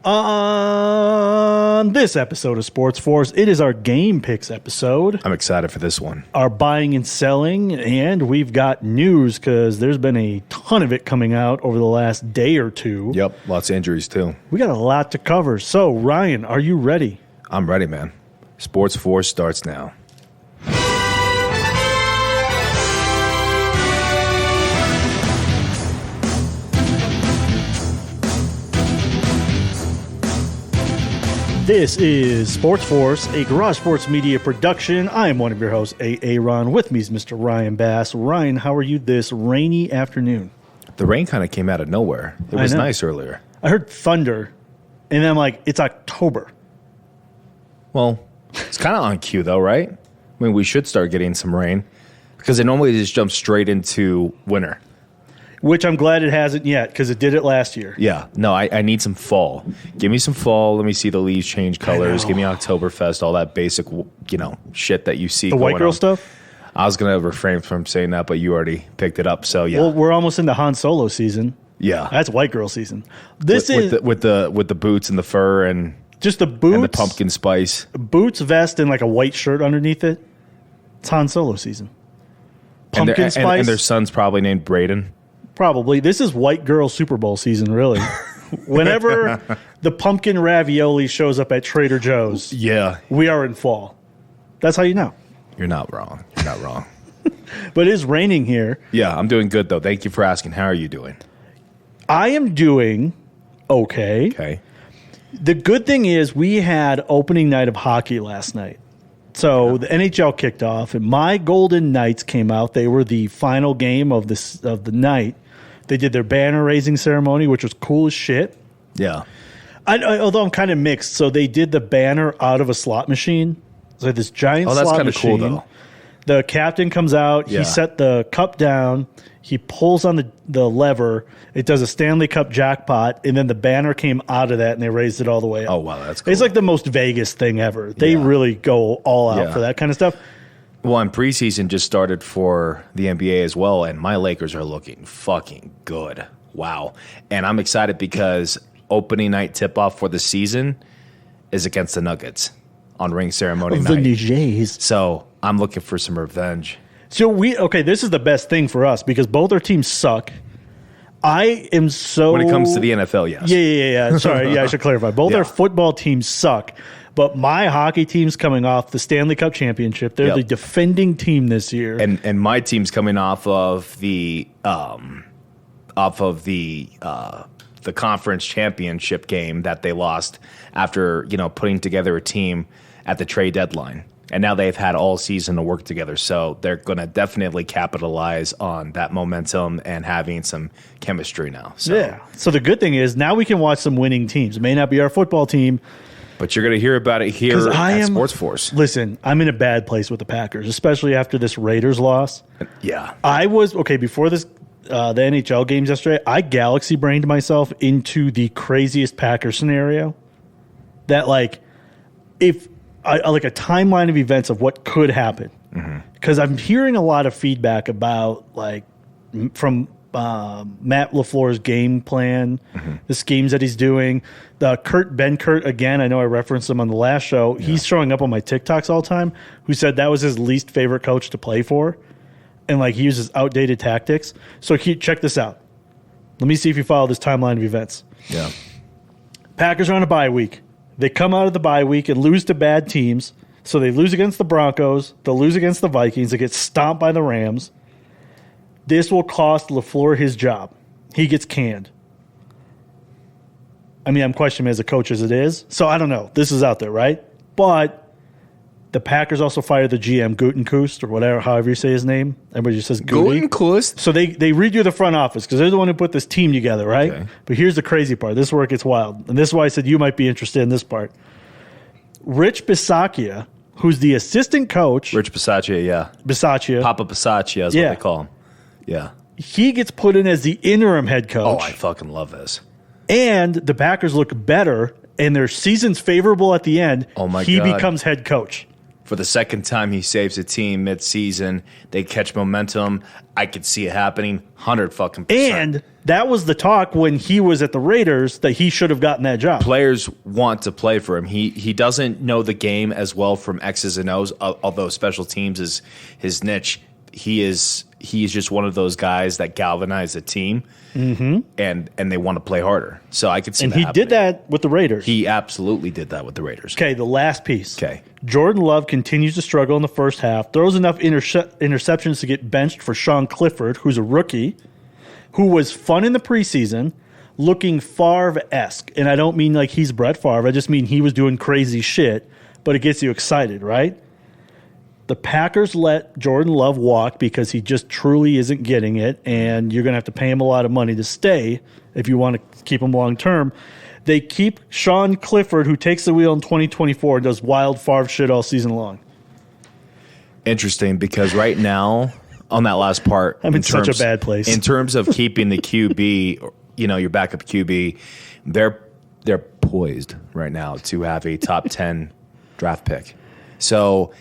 On this episode of Sports Force, it is our game picks episode. I'm excited for this one. Our buying and selling, and we've got news because there's been a ton of it coming out over the last day or two. Yep, lots of injuries too. We got a lot to cover. So, Ryan, are you ready? I'm ready, man. Sports Force starts now. This is Sports Force, a Garage Sports Media production. I am one of your hosts, Ayron. With me is Mr. Ryan Bass. Ryan, how are you this rainy afternoon? The rain kind of came out of nowhere. It was nice earlier. I heard thunder, and then I'm like, it's October. Well, it's kind of on cue, though, right? I mean, we should start getting some rain because it normally just jumps straight into winter. Which I'm glad it hasn't yet because it did it last year. Yeah. No, I need some fall. Give me some fall. Let me see the leaves change colors. Give me Oktoberfest, all that basic, shit that you see. The white girl stuff? I was going to refrain from saying that, but you already picked it up. So, yeah. Well, we're almost into Han Solo season. Yeah. That's white girl season. With the boots and the fur and just the boots and the pumpkin spice. Boots, vest, and like a white shirt underneath it. It's Han Solo season. Pumpkin spice. And their son's probably named Braden. Probably. This is white girl Super Bowl season, really. Whenever the pumpkin ravioli shows up at Trader Joe's, yeah, we are in fall. That's how you know. You're not wrong. You're not wrong. But it is raining here. Yeah, I'm doing good, though. Thank you for asking. How are you doing? I am doing okay. Okay. The good thing is we had opening night of hockey last night. So the NHL kicked off, and my Golden Knights came out. They were the final game of the night. They did their banner raising ceremony, which was cool as shit. Yeah. Although I'm kind of mixed. So they did the banner out of a slot machine. So this giant slot machine. Oh, that's kind of cool, though. The captain comes out. Yeah. He set the cup down. He pulls on the lever. It does a Stanley Cup jackpot, and then the banner came out of that, and they raised it all the way up. Oh, wow, that's cool. It's like the most Vegas thing ever. They really go all out for that kind of stuff. Well, and preseason just started for the NBA as well, and my Lakers are looking fucking good. Wow. And I'm excited because opening night tip-off for the season is against the Nuggets on ring ceremony night. The New Jays. So I'm looking for some revenge. So this is the best thing for us because both our teams suck. I am so... When it comes to the NFL, yes. Yeah. Sorry, I should clarify. Both our football teams suck, but my hockey team's coming off the Stanley Cup championship. They're the defending team this year. And my team's coming off of the conference championship game that they lost after, putting together a team at the trade deadline. And now they've had all season to work together. So they're going to definitely capitalize on that momentum and having some chemistry now. So. Yeah. So the good thing is now we can watch some winning teams. It may not be our football team. But you're going to hear about it here at Sports Force. Listen, I'm in a bad place with the Packers, especially after this Raiders loss. Yeah. I was, before this, the NHL games yesterday, I galaxy brained myself into the craziest Packers scenario. That, if... like a timeline of events of what could happen. Because I'm hearing a lot of feedback about, from Matt LaFleur's game plan, the schemes that he's doing. Ben Kurt, again, I know I referenced him on the last show. Yeah. He's showing up on my TikToks all the time, who said that was his least favorite coach to play for. And, he uses outdated tactics. So check this out. Let me see if you follow this timeline of events. Yeah. Packers are on a bye week. They come out of the bye week and lose to bad teams. So they lose against the Broncos. They'll lose against the Vikings. They get stomped by the Rams. This will cost LaFleur his job. He gets canned. I mean, I'm questioning him as a coach as it is. So I don't know. This is out there, right? But the Packers also fired the GM, Gutenkust, or whatever, however you say his name. Everybody just says Gutenkust. So they redo the front office because they're the one who put this team together, right? Okay. But here's the crazy part. This is where it gets wild. And this is why I said you might be interested in this part. Rich Bisaccia, who's the assistant coach. Rich Bisaccia, yeah. Bisaccia. Papa Bisaccia is what they call him. Yeah. He gets put in as the interim head coach. Oh, I fucking love this. And the Packers look better, and their season's favorable at the end. Oh, my God. He becomes head coach. For the second time, he saves a team mid-season. They catch momentum. I could see it happening 100 fucking %. And that was the talk when he was at the Raiders that he should have gotten that job. Players want to play for him. He doesn't know the game as well from X's and O's, although special teams is his niche. He's just one of those guys that galvanize a team, and they want to play harder. So I could see and that he happening. did that with the Raiders. He absolutely did that with the Raiders. Okay, the last piece. Okay. Jordan Love continues to struggle in the first half, throws enough interceptions to get benched for Sean Clifford, who's a rookie, who was fun in the preseason, looking Favre-esque. And I don't mean like he's Brett Favre. I just mean he was doing crazy shit, but it gets you excited, right? The Packers let Jordan Love walk because he just truly isn't getting it, and you're going to have to pay him a lot of money to stay if you want to keep him long term. They keep Sean Clifford, who takes the wheel in 2024 and does wild Favre shit all season long. Interesting, because right now, on that last part, I'm in such a bad place. In terms of keeping the QB, your backup QB, they're poised right now to have a top 10 draft pick. So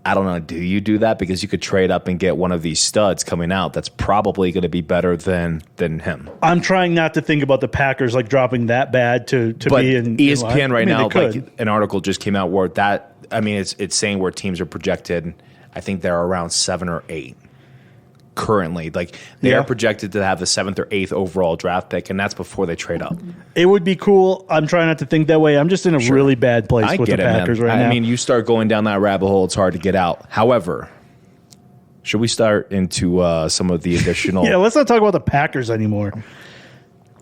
I don't know. Do you do that? Because you could trade up and get one of these studs coming out that's probably going to be better than him. I'm trying not to think about the Packers like dropping that bad to be in ESPN in right now, like an article just came out where it's saying where teams are projected. I think they're around 7 or 8 currently. Like they are projected to have the 7th or 8th overall draft pick, and that's before they trade up. It would be cool. I'm trying not to think that way. I'm just in a really bad place with the Packers right now. I mean, you start going down that rabbit hole, it's hard to get out. However, should we start into some of the additional? Yeah, let's not talk about the Packers anymore.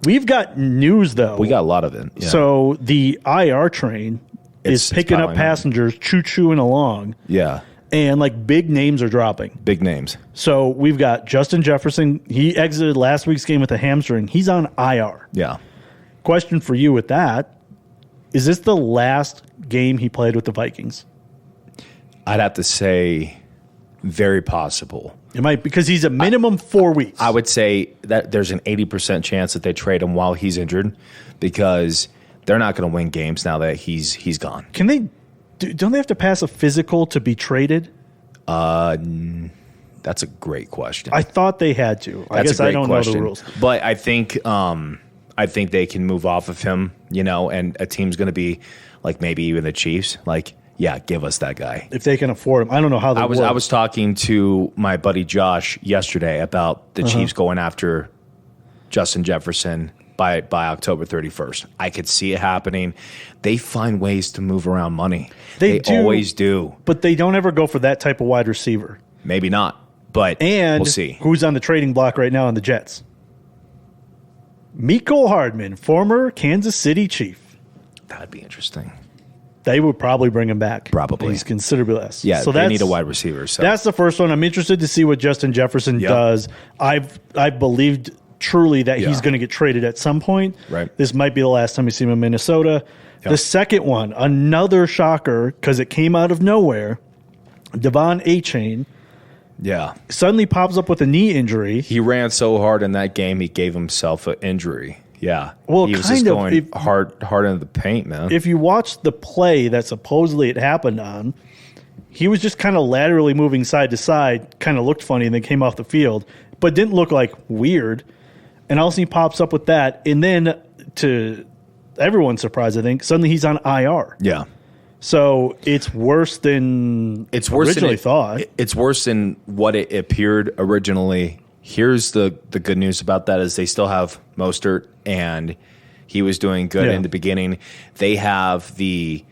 We've got news, though. We got a lot of it. Yeah. So the IR train is picking up passengers, choo-chooing along. Yeah. And like big names are dropping. Big names. So we've got Justin Jefferson. He exited last week's game with a hamstring. He's on IR. Yeah. Question for you with that. Is this the last game he played with the Vikings? I'd have to say very possible. It might, because he's a minimum 4 weeks. I would say that there's an 80% chance that they trade him while he's injured because they're not going to win games now that he's gone. Can they? Don't they have to pass a physical to be traded? That's a great question. I thought they had to. I guess I don't know the rules. But I think they can move off of him, and a team's going to be like maybe even the Chiefs. Like, yeah, give us that guy. If they can afford him. I don't know how that works. I was talking to my buddy Josh yesterday about the Chiefs going after Justin Jefferson by October 31st. I could see it happening. They find ways to move around money. They always do. But they don't ever go for that type of wide receiver. Maybe not, but we'll see. Who's on the trading block right now on the Jets? Mecole Hardman, former Kansas City Chief. That'd be interesting. They would probably bring him back. Probably. He's considerably less. Yeah, so they need a wide receiver. So that's the first one. I'm interested to see what Justin Jefferson does. I've believed truly that he's going to get traded at some point. Right. This might be the last time we see him in Minnesota. Yep. The second one, another shocker because it came out of nowhere. Devon Achane. Yeah. Suddenly pops up with a knee injury. He ran so hard in that game, he gave himself an injury. Yeah. Well, he was just going hard into the paint, man. If you watch the play that supposedly it happened on, he was just kind of laterally moving side to side, kind of looked funny, and then came off the field, but didn't look like weird. And all of a sudden he pops up with that. And then to everyone's surprise, I think, suddenly he's on IR. Yeah. So it's worse than originally thought. It's worse than what it appeared originally. Here's the good news about that is they still have Mostert, and he was doing good in the beginning. They have the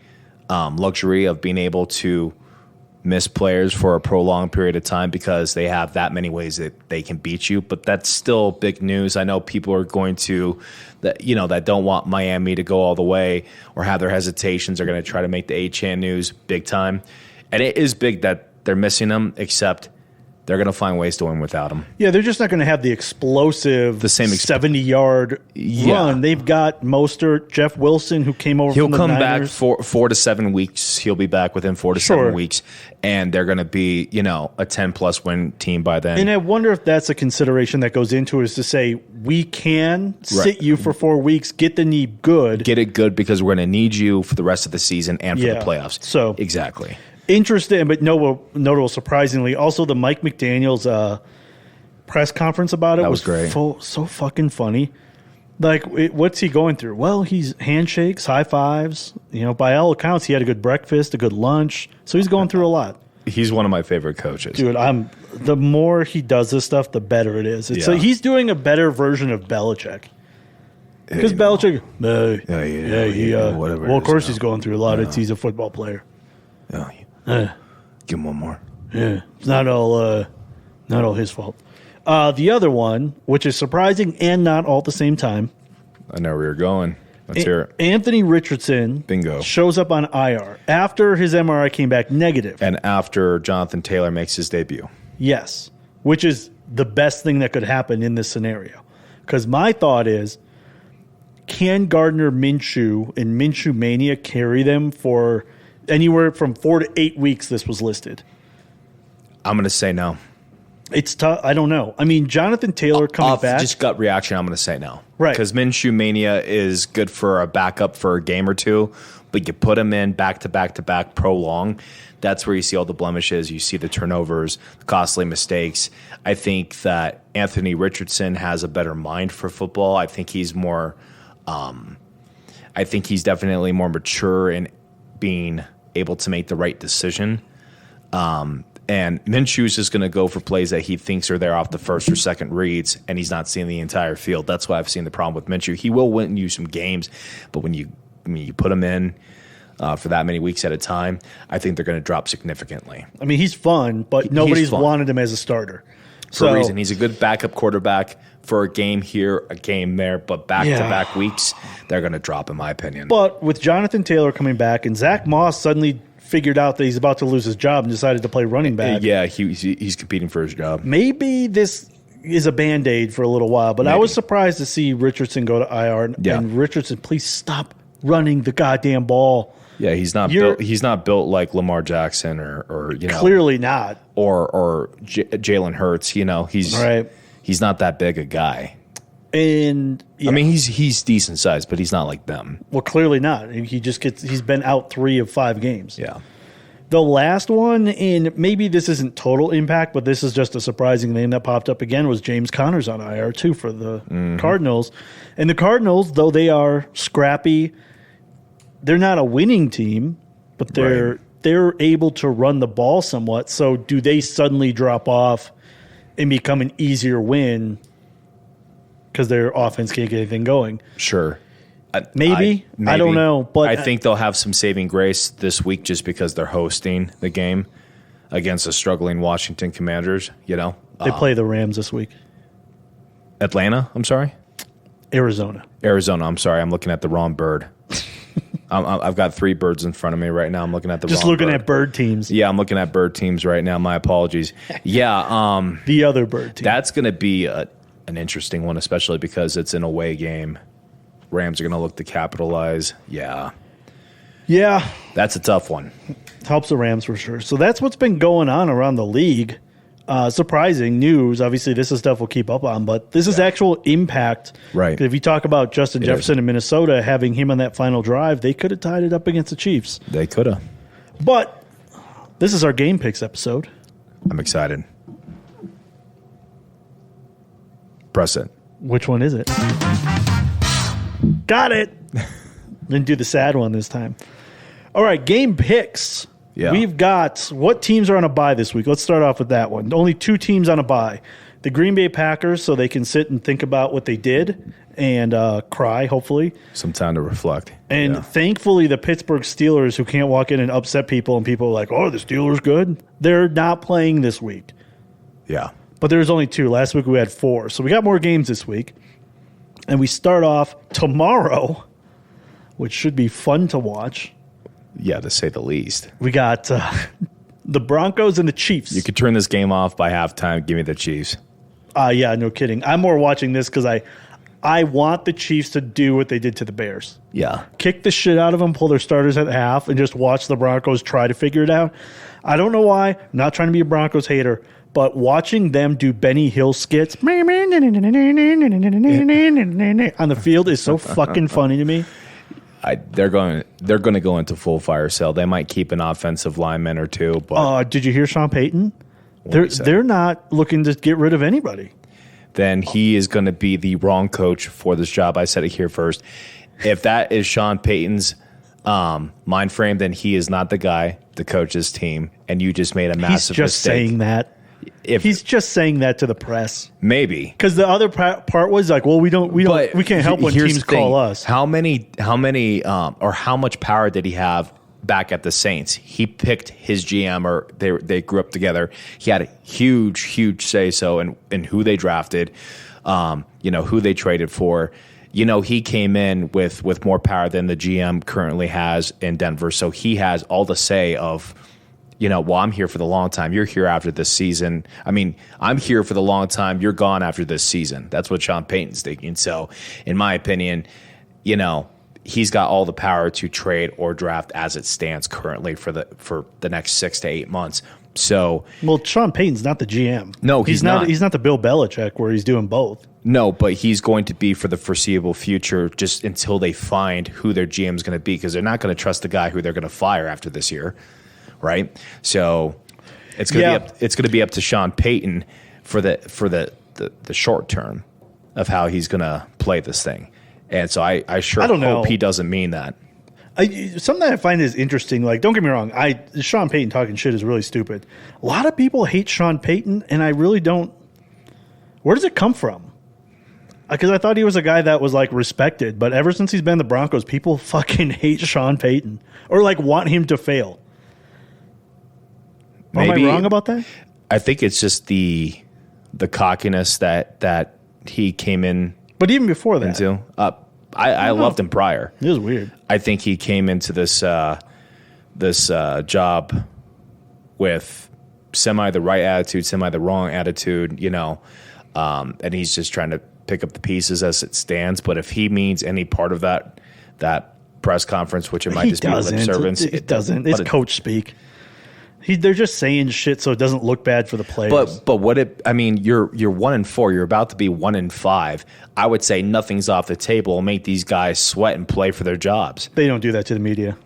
luxury of being able to miss players for a prolonged period of time because they have that many ways that they can beat you. But that's still big news. I know people are going to that don't want Miami to go all the way or have their hesitations are going to try to make the Achane news big time. And it is big that they're missing him, except they're going to find ways to win without him. Yeah, they're just not going to have the explosive 70-yard run. They've got Mostert, Jeff Wilson, who came over from the Niners. He'll come back 4 to 7 weeks. He'll be back within 4 to 7 weeks. And they're going to be, a 10-plus win team by then. And I wonder if that's a consideration that goes into it is to say, we can sit you for 4 weeks, get the knee good. Get it good because we're going to need you for the rest of the season and for the playoffs. So exactly. Interesting, but notable surprisingly, also the Mike McDaniel's press conference about it was great. So fucking funny. Like, what's he going through? Well, he's handshakes, high fives. By all accounts, he had a good breakfast, a good lunch. So he's going through a lot. He's one of my favorite coaches. Dude, the more he does this stuff, the better it is. It's like he's doing a better version of Belichick. Because Belichick, whatever. Well, of course he's going through a lot. He's a football player. Give him one more. Yeah, it's not all his fault. The other one, which is surprising and not all at the same time. I know where you're going. Let's hear it. Anthony Richardson Bingo. shows up on IR after his MRI came back negative. And after Jonathan Taylor makes his debut. Yes, which is the best thing that could happen in this scenario. Because my thought is, can Gardner Minshew and Minshew Mania carry them for anywhere from 4 to 8 weeks? This was listed. I'm going to say no. It's tough. I don't know. I mean, Jonathan Taylor coming back. Just gut reaction, I'm going to say no. Right. Because Minshew Mania is good for a backup for a game or two, but you put him in back-to-back prolong, that's where you see all the blemishes. You see the turnovers, the costly mistakes. I think that Anthony Richardson has a better mind for football. I think he's more I think he's definitely more mature in being able to make the right decision. And Minshew's just going to go for plays that he thinks are there off the first or second reads, and he's not seeing the entire field. That's why I've seen the problem with Minshew. He will win you some games, but when you put him in for that many weeks at a time, I think they're going to drop significantly. I mean, he's fun, but nobody's wanted him as a starter. For a reason. He's a good backup quarterback for a game here, a game there, but back-to-back weeks, they're going to drop, in my opinion. But with Jonathan Taylor coming back and Zach Moss suddenly figured out that he's about to lose his job and decided to play running back. Yeah, he's competing for his job. Maybe this is a Band-Aid for a little while, but I was surprised to see Richardson go to IR. And Richardson, please stop running the goddamn ball. Yeah, he's not built. He's not built like Lamar Jackson or clearly not, or Jalen Hurts. He's not that big a guy. And I mean, he's decent sized, but he's not like them. Well, clearly not. He's been out 3 of 5 games. Yeah. The last one, and maybe this isn't total impact, but this is just a surprising name that popped up again, was James Conner's on IR too for the Cardinals. And the Cardinals, though they are scrappy, they're not a winning team, but they're able to run the ball somewhat. So do they suddenly drop off and become an easier win because their offense can't get anything going? Sure. Maybe. I don't know. But I think they'll have some saving grace this week just because they're hosting the game against the struggling Washington Commanders. They play the Rams this week. Atlanta, I'm sorry? Arizona, I'm sorry. I'm looking at the wrong bird. I've got 3 birds in front of me right now. I'm looking at the just wrong looking bird. At bird teams. Yeah, I'm looking at bird teams right now. My apologies. Yeah. The other bird team. That's going to be an interesting one, especially because it's an away game. Rams are going to look to capitalize. Yeah. That's a tough one. Helps the Rams for sure. So that's what's been going on around the league. Surprising news. Obviously, this is stuff we'll keep up on, but this is actual impact. Right. If you talk about Justin Jefferson in Minnesota, having him on that final drive, they could have tied it up against the Chiefs. They could have. But this is our Game Picks episode. I'm excited. Press it. Which one is it? Got it. Didn't do the sad one this time. All right, Game Picks. Yeah. We've got what teams are on a bye this week. Let's start off with that one. Only 2 teams on a bye. The Green Bay Packers, so they can sit and think about what they did and cry, hopefully. Some time to reflect. And thankfully, the Pittsburgh Steelers, who can't walk in and upset people, and people are like, oh, the Steelers good? They're not playing this week. Yeah. But there's only 2. Last week we had 4. So we got more games this week. And we start off tomorrow, which should be fun to watch. Yeah, to say the least. We got the Broncos and the Chiefs. You could turn this game off by halftime. Give me the Chiefs. Yeah, no kidding. I'm more watching this because I want the Chiefs to do what they did to the Bears. Yeah. Kick the shit out of them, pull their starters at half, and just watch the Broncos try to figure it out. I don't know why. I'm not trying to be a Broncos hater, but watching them do Benny Hill skits on the field is so fucking funny to me. They're going to go into full fire sale. They might keep an offensive lineman or two. But did you hear Sean Payton? They're not looking to get rid of anybody. Then he is going to be the wrong coach for this job. I said it here first. If that is Sean Payton's mind frame, then he is not the guy to coach this team, and you just made a massive mistake. He's just saying that. He's just saying that to the press. Maybe because the other part was like, well, we can't help when teams call us. How many, or how much power did he have back at the Saints? He picked his GM, or they grew up together. He had a huge say so in who they drafted, who they traded for. He came in with more power than the GM currently has in Denver, so he has all the say of. Well, I'm here for the long time. You're here after this season. I mean, I'm here for the long time. You're gone after this season. That's what Sean Payton's thinking. So, in my opinion, he's got all the power to trade or draft as it stands currently for the next 6 to 8 months. So, well, Sean Payton's not the GM. No, he's not. He's not the Bill Belichick where he's doing both. No, but he's going to be for the foreseeable future, just until they find who their GM is going to be, because they're not going to trust the guy who they're going to fire after this year. Right, so it's going to be up to Sean Payton for the short term of how he's going to play this thing, and so I don't hope he doesn't mean that. Something that I find is interesting. Like, don't get me wrong, Sean Payton talking shit is really stupid. A lot of people hate Sean Payton, and I really don't. Where does it come from? Because I thought he was a guy that was like respected, but ever since he's been in the Broncos, people fucking hate Sean Payton or like want him to fail. Maybe, am I wrong about that? I think it's just the cockiness that he came in. But even before that, I loved him prior. It was weird. I think he came into this job with semi the right attitude, semi the wrong attitude, and he's just trying to pick up the pieces as it stands. But if he means any part of that press conference, which it might just be lip service, it doesn't. It's coach speak. They're just saying shit so it doesn't look bad for the players. But you're 1-4. You're about to be 1-5. I would say nothing's off the table and make these guys sweat and play for their jobs. They don't do that to the media.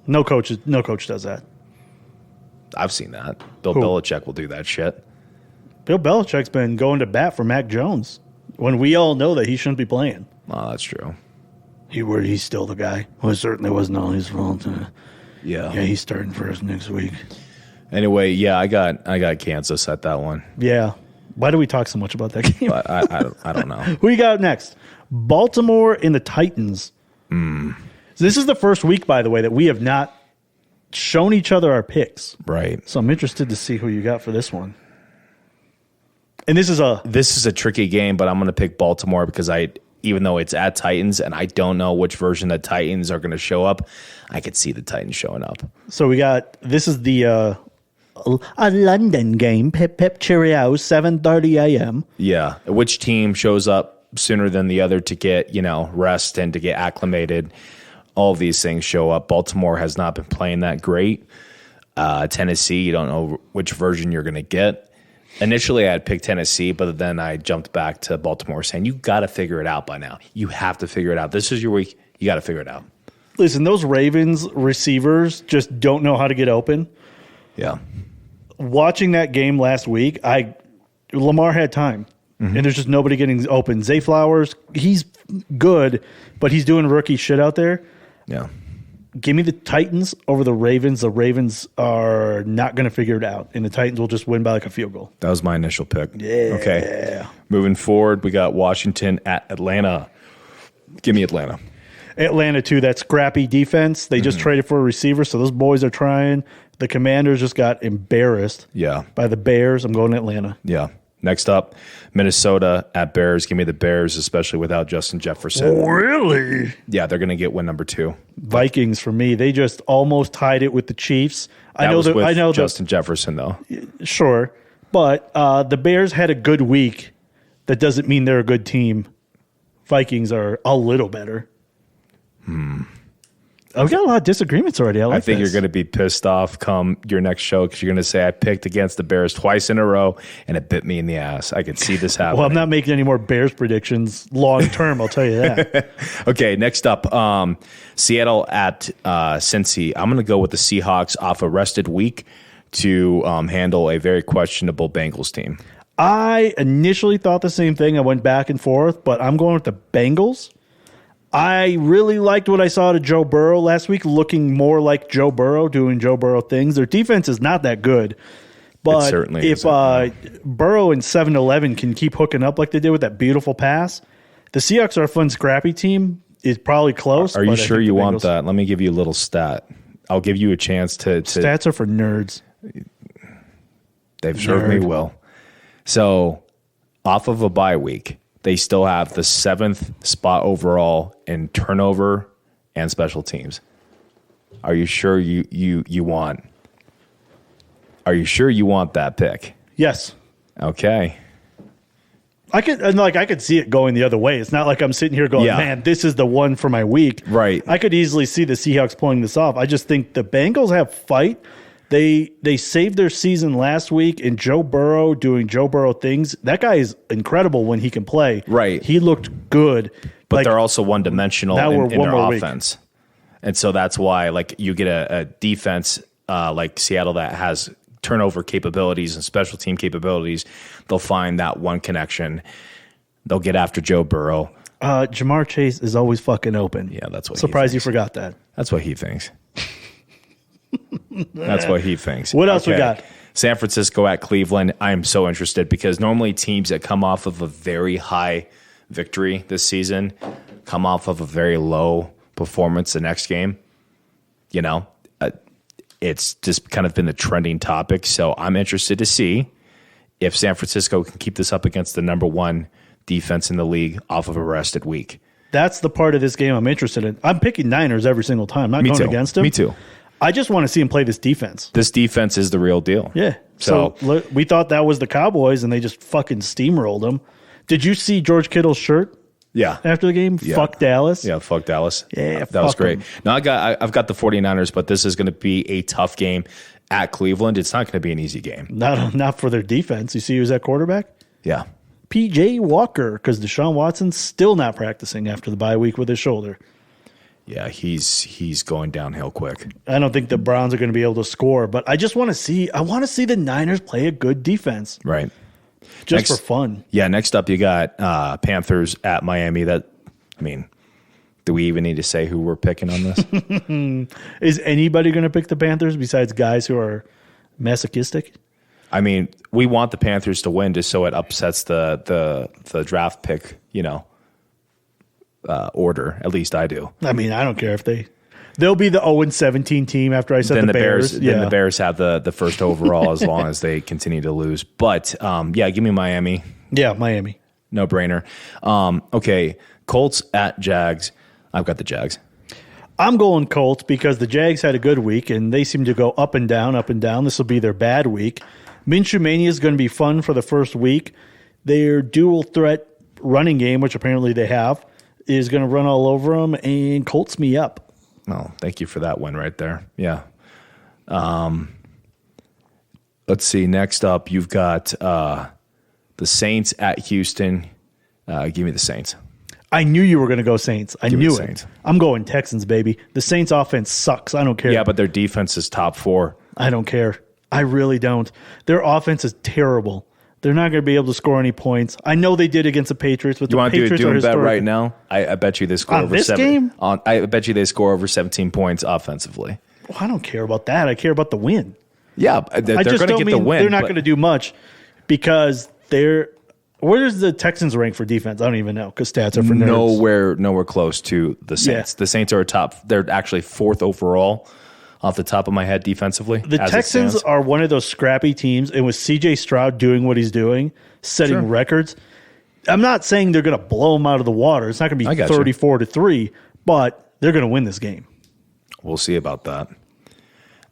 No coach does that. I've seen that. Bill Belichick will do that shit. Bill Belichick's been going to bat for Mac Jones when we all know that he shouldn't be playing. Oh, that's true. He's still the guy. Well, it certainly wasn't all his fault. Yeah, he's starting for us next week. Anyway, yeah, I got Kansas at that one. Yeah. Why do we talk so much about that game? I don't know. Who you got next? Baltimore and the Titans. So this is the first week, by the way, that we have not shown each other our picks. Right. So I'm interested to see who you got for this one. And this is a tricky game, but I'm going to pick Baltimore because even though it's at Titans and I don't know which version the Titans are going to show up, I could see the Titans showing up. So this is the a London game, pip cheerio, 7:30 a.m. Yeah, which team shows up sooner than the other to get rest and to get acclimated? All of these things show up. Baltimore has not been playing that great. Tennessee, you don't know which version you're going to get. Initially, I had picked Tennessee, but then I jumped back to Baltimore saying, you got to figure it out by now. You have to figure it out. This is your week. You got to figure it out. Listen, those Ravens receivers just don't know how to get open. Yeah. Watching that game last week, Lamar had time, and there's just nobody getting open. Zay Flowers, he's good, but he's doing rookie shit out there. Yeah. Give me the Titans over the Ravens. The Ravens are not going to figure it out, and the Titans will just win by like a field goal. That was my initial pick. Yeah. Okay. Moving forward, we got Washington at Atlanta. Give me Atlanta. Atlanta, too. That scrappy defense. They just traded for a receiver, so those boys are trying. The Commanders just got embarrassed by the Bears. I'm going to Atlanta. Yeah. Next up, Minnesota at Bears. Give me the Bears, especially without Justin Jefferson. Really? Yeah, they're going to get win number 2. Vikings for me. They just almost tied it with the Chiefs. I know Justin Jefferson, though. Sure. But the Bears had a good week. That doesn't mean they're a good team. Vikings are a little better. Oh, we got a lot of disagreements already. I think this. you're going to be pissed off come your next show because you're going to say I picked against the Bears twice in a row and it bit me in the ass. I could see this happening. Well, I'm not making any more Bears predictions long term. I'll tell you that. Okay, next up, Seattle at Cincy. I'm going to go with the Seahawks off a rested week to handle a very questionable Bengals team. I initially thought the same thing. I went back and forth, but I'm going with the Bengals. I really liked what I saw to Joe Burrow last week, looking more like Joe Burrow, doing Joe Burrow things. Their defense is not that good. But if Burrow and 7-11 can keep hooking up like they did with that beautiful pass, the Seahawks are a fun, scrappy team. It's probably close. Are you sure you want that? Let me give you a little stat. I'll give you a chance to Stats are for nerds. They've served me well. So, off of a bye week, they still have the 7th spot overall in turnover and special teams. Are you sure you want? Are you sure you want that pick? Yes. Okay. I could see it going the other way. It's not like I'm sitting here going, man, this is the one for my week. Right. I could easily see the Seahawks pulling this off. I just think the Bengals have fight. They saved their season last week, and Joe Burrow doing Joe Burrow things. That guy is incredible when he can play. Right. He looked good. But they're also one-dimensional in their offense. Week. And so that's why you get a defense like Seattle that has turnover capabilities and special team capabilities. They'll find that one connection. They'll get after Joe Burrow. Jamar Chase is always fucking open. Yeah, that's what Surprised you forgot that. That's what he thinks. That's what he thinks. What else we got? San Francisco at Cleveland. I'm so interested because normally teams that come off of a very high victory this season come off of a very low performance the next game. It's just kind of been the trending topic. So I'm interested to see if San Francisco can keep this up against the number one defense in the league off of a rested week. That's the part of this game I'm interested in. I'm picking Niners every single time. I'm not going against them. Me too. I just want to see him play this defense. This defense is the real deal. Yeah. So we thought that was the Cowboys, and they just fucking steamrolled them. Did you see George Kittle's shirt? Yeah. After the game? Yeah. Fuck Dallas. Yeah, fuck Dallas. Yeah, that was great. Now I've got the 49ers, but this is going to be a tough game at Cleveland. It's not going to be an easy game. Not for their defense. You see who's at quarterback? Yeah. P.J. Walker, because Deshaun Watson's still not practicing after the bye week with his shoulder. Yeah, he's going downhill quick. I don't think the Browns are going to be able to score, but I just want to see the Niners play a good defense. Right. Just for fun. Yeah, next up you got Panthers at Miami. Do we even need to say who we're picking on this? Is anybody going to pick the Panthers besides guys who are masochistic? We want the Panthers to win just so it upsets the draft pick, order. At least I do. I don't care if they'll be the 0-17 team after I said the Bears. Then the Bears have the first overall as long as they continue to lose. But give me Miami. Yeah, Miami. No brainer. Okay, Colts at Jags. I've got the Jags. I'm going Colts because the Jags had a good week and they seem to go up and down, up and down. This will be their bad week. Minshew Mania is going to be fun for the first week. Their dual threat running game, which apparently they have, is going to run all over them and Colts me up. Oh, thank you for that one right there. Yeah. Let's see. Next up, you've got the Saints at Houston. Give me the Saints. I knew you were going to go Saints. I knew it. Saints. I'm going Texans, baby. The Saints offense sucks. I don't care. Yeah, but their defense is top 4. I don't care. I really don't. Their offense is terrible. They're not going to be able to score any points. I know they did against the Patriots, but you want to do a bet right now? I bet you they score on over this 7. Game? I bet you they score over 17 points offensively. Well, I don't care about that. I care about the win. Yeah, they're going to get the win. They're not going to do much because they're. Where does the Texans rank for defense? I don't even know because stats are for nerds. Nowhere close to the Saints. Yeah. The Saints are they're actually 4th overall off the top of my head defensively. The Texans are one of those scrappy teams, and with C.J. Stroud doing what he's doing, setting records, I'm not saying they're going to blow them out of the water. It's not going to be 34-3, but they're going to win this game. We'll see about that.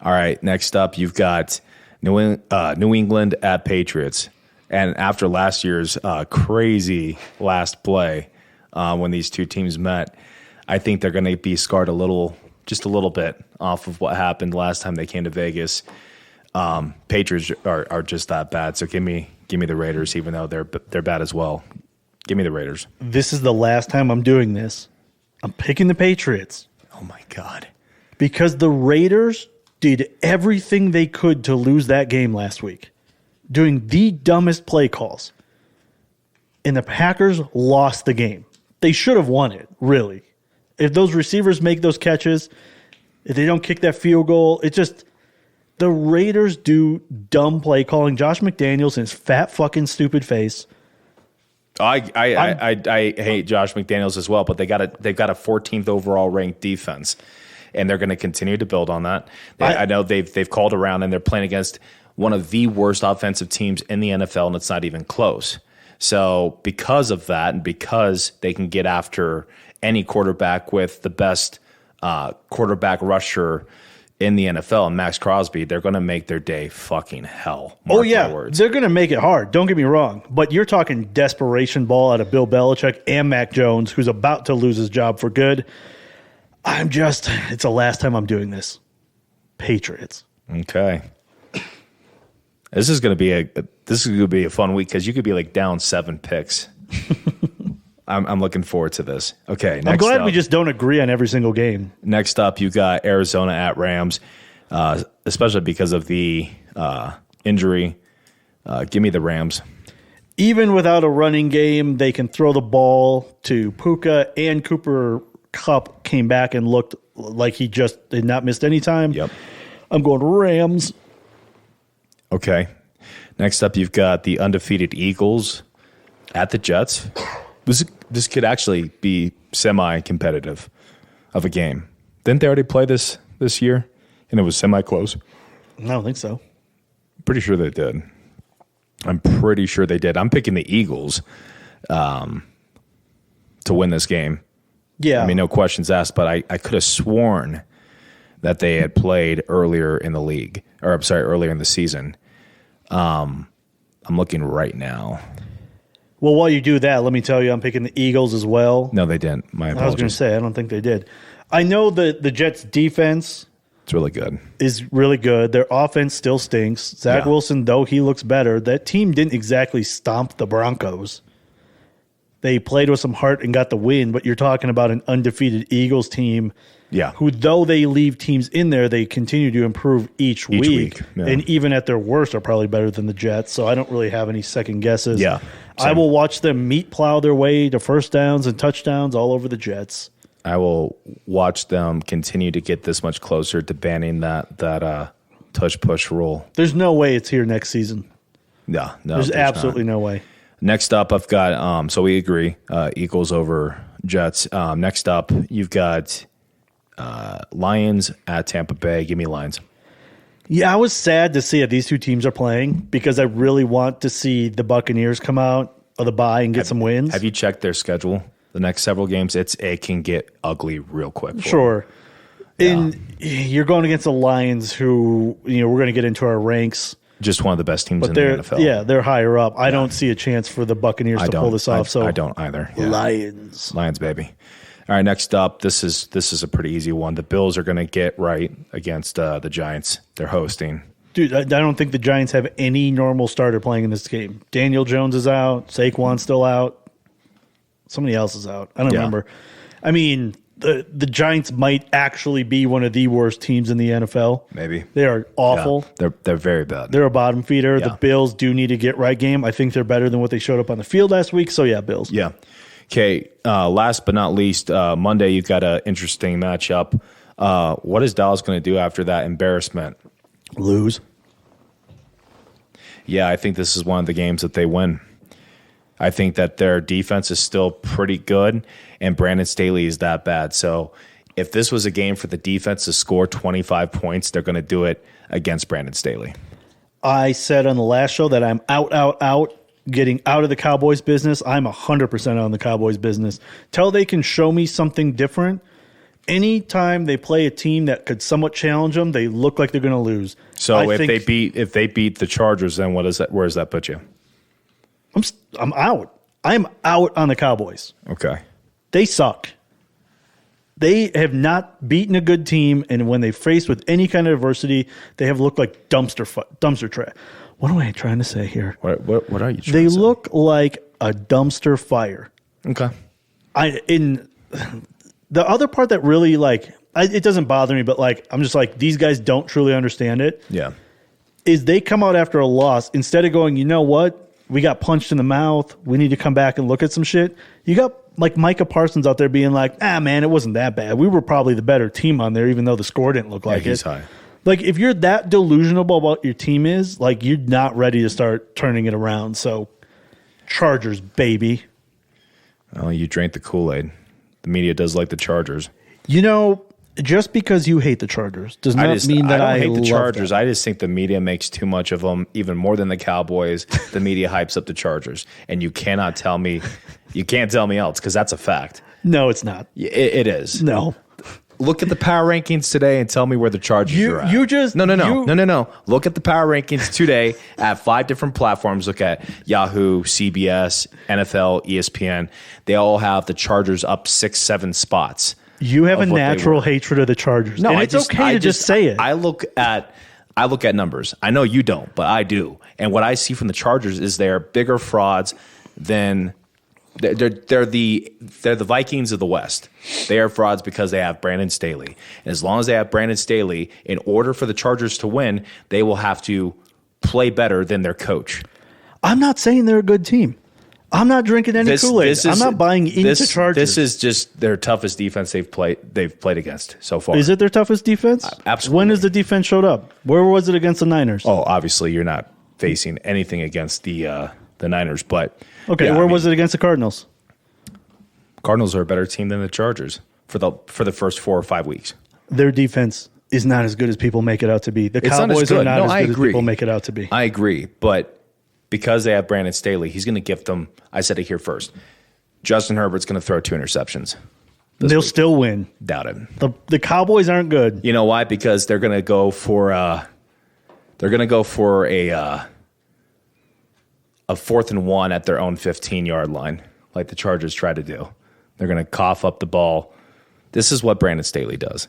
All right, next up, you've got New England at Patriots. And after last year's crazy last play when these two teams met, I think they're going to be scarred a little just a little bit off of what happened last time they came to Vegas. Patriots are just that bad. So give me the Raiders, even though they're bad as well. Give me the Raiders. This is the last time I'm doing this. I'm picking the Patriots. Oh my God. Because the Raiders did everything they could to lose that game last week, doing the dumbest play calls. And the Packers lost the game. They should have won it, really. If those receivers make those catches, if they don't kick that field goal, it just the Raiders do dumb play calling. Josh McDaniels and his fat fucking stupid face. I hate Josh McDaniels as well, but they've got a 14th overall ranked defense, and they're going to continue to build on that. I know they've called around, and they're playing against one of the worst offensive teams in the NFL, and it's not even close. So because of that, and because they can get after any quarterback with the best quarterback rusher in the NFL, and Max Crosby, they're going to make their day fucking hell. Mark my words. They're going to make it hard. Don't get me wrong. But you're talking desperation ball out of Bill Belichick and Mac Jones, who's about to lose his job for good. It's the last time I'm doing this. Patriots. Okay. This is going to be a fun week because you could be like down 7 picks. I'm looking forward to this. Okay, I'm glad we just don't agree on every single game. Next up, you got Arizona at Rams, especially because of the injury. Give me the Rams. Even without a running game, they can throw the ball to Puka, and Cooper Kupp came back and looked like he just did not missed any time. Yep. I'm going Rams. Okay. Next up, you've got the undefeated Eagles at the Jets. This could actually be semi-competitive of a game. Didn't they already play this year? And it was semi-close? I don't think so. Pretty sure they did. I'm pretty sure they did. I'm picking the Eagles to win this game. Yeah. I mean, no questions asked, but I could have sworn that they had played earlier in the league. Or, I'm sorry, earlier in the season. I'm looking right now. Well, while you do that, let me tell you, I'm picking the Eagles as well. No, they didn't. My apologies. I was going to say, I don't think they did. I know that the Jets' defense it's really good. Is really good. Their offense still stinks. Zach Wilson, though he looks better, that team didn't exactly stomp the Broncos. They played with some heart and got the win, but you're talking about an undefeated Eagles team who, though they leave teams in there, they continue to improve each week. Yeah. And even at their worst are probably better than the Jets, so I don't really have any second guesses. Yeah, I will watch them meat plow their way to first downs and touchdowns all over the Jets. I will watch them continue to get this much closer to banning that touch-push rule. There's no way it's here next season. No, there's absolutely no way. Next up, I've got, so we agree, Eagles over Jets. Next up, you've got Lions at Tampa Bay. Give me Lions. Yeah, I was sad to see that these two teams are playing because I really want to see the Buccaneers come out of the bye and get some wins. Have you checked their schedule? The next several games, it can get ugly real quick. Sure. And you're going against the Lions who, we're going to get into our ranks. Just one of the best teams in the NFL. Yeah, they're higher up. I don't see a chance for the Buccaneers to pull this off. I don't either. Yeah. Lions, baby. All right, next up, this is a pretty easy one. The Bills are going to get right against the Giants. They're hosting. Dude, I don't think the Giants have any normal starter playing in this game. Daniel Jones is out. Saquon's still out. Somebody else is out. I don't remember. I mean, the Giants might actually be one of the worst teams in the NFL. Maybe. They are awful. Yeah, they're very bad. They're a bottom feeder. Yeah. The Bills do need a get-right game. I think they're better than what they showed up on the field last week. So, yeah, Bills. Yeah. Okay, last but not least, Monday you've got an interesting matchup. What is Dallas going to do after that embarrassment? Lose. Yeah, I think this is one of the games that they win. I think that their defense is still pretty good, and Brandon Staley is that bad. So if this was a game for the defense to score 25 points, they're going to do it against Brandon Staley. I said on the last show that I'm out, getting out of the Cowboys business. I'm 100% on the Cowboys business. Till they can show me something different. Anytime they play a team that could somewhat challenge them, they look like they're going to lose. So if they beat the Chargers, then where does that put you? I'm out. I'm out on the Cowboys. Okay. They suck. They have not beaten a good team, and when they faced with any kind of adversity, they have looked like dumpster trash. What am I trying to say here? What are you trying to say? They look like a dumpster fire. Okay. In the other part that really it doesn't bother me, but I'm just like, these guys don't truly understand it. Yeah. Is they come out after a loss, instead of going, you know what? We got punched in the mouth. We need to come back and look at some shit. You got like Micah Parsons out there being like, man, it wasn't that bad. We were probably the better team on there, even though the score didn't look like he's it. High. Like, if you're that delusional about what your team is, like, you're not ready to start turning it around. So, Chargers, baby. Well, you drank the Kool-Aid. The media does like the Chargers. You know, just because you hate the Chargers does not mean that I don't hate the Chargers. Them. I just think the media makes too much of them, even more than the Cowboys. The media hypes up the Chargers, and you cannot tell me, else, because that's a fact. No, it's not. It is. No. Look at the power rankings today and tell me where the Chargers are at. No. Look at the power rankings today at 5 different platforms. Look at Yahoo, CBS, NFL, ESPN. They all have the Chargers up 6-7 spots. You have a natural hatred of the Chargers. No, and it's okay to just say it. I look at numbers. I know you don't, but I do. And what I see from the Chargers is they're bigger frauds than they're the Vikings of the West. They are frauds because they have Brandon Staley. And as long as they have Brandon Staley, in order for the Chargers to win, they will have to play better than their coach. I'm not saying they're a good team. I'm not drinking any Kool-Aid. I'm not buying into Chargers. This is just their toughest defense they've played against so far. Is it their toughest defense? Absolutely. When has the defense showed up? Where was it against the Niners? Oh, obviously you're not facing anything against the Niners, but okay, where was it against the Cardinals? Cardinals are a better team than the Chargers for the first 4 or 5 weeks. Their defense is not as good as people make it out to be. The Cowboys are not as good as people make it out to be. I agree, but because they have Brandon Staley, he's going to gift them. I said it here first. Justin Herbert's going to throw 2 interceptions. They'll still win. Doubt it. The Cowboys aren't good. You know why? Because they're going to go for a 4th and 1 at their own 15-yard line, like the Chargers try to do. They're going to cough up the ball. This is what Brandon Staley does.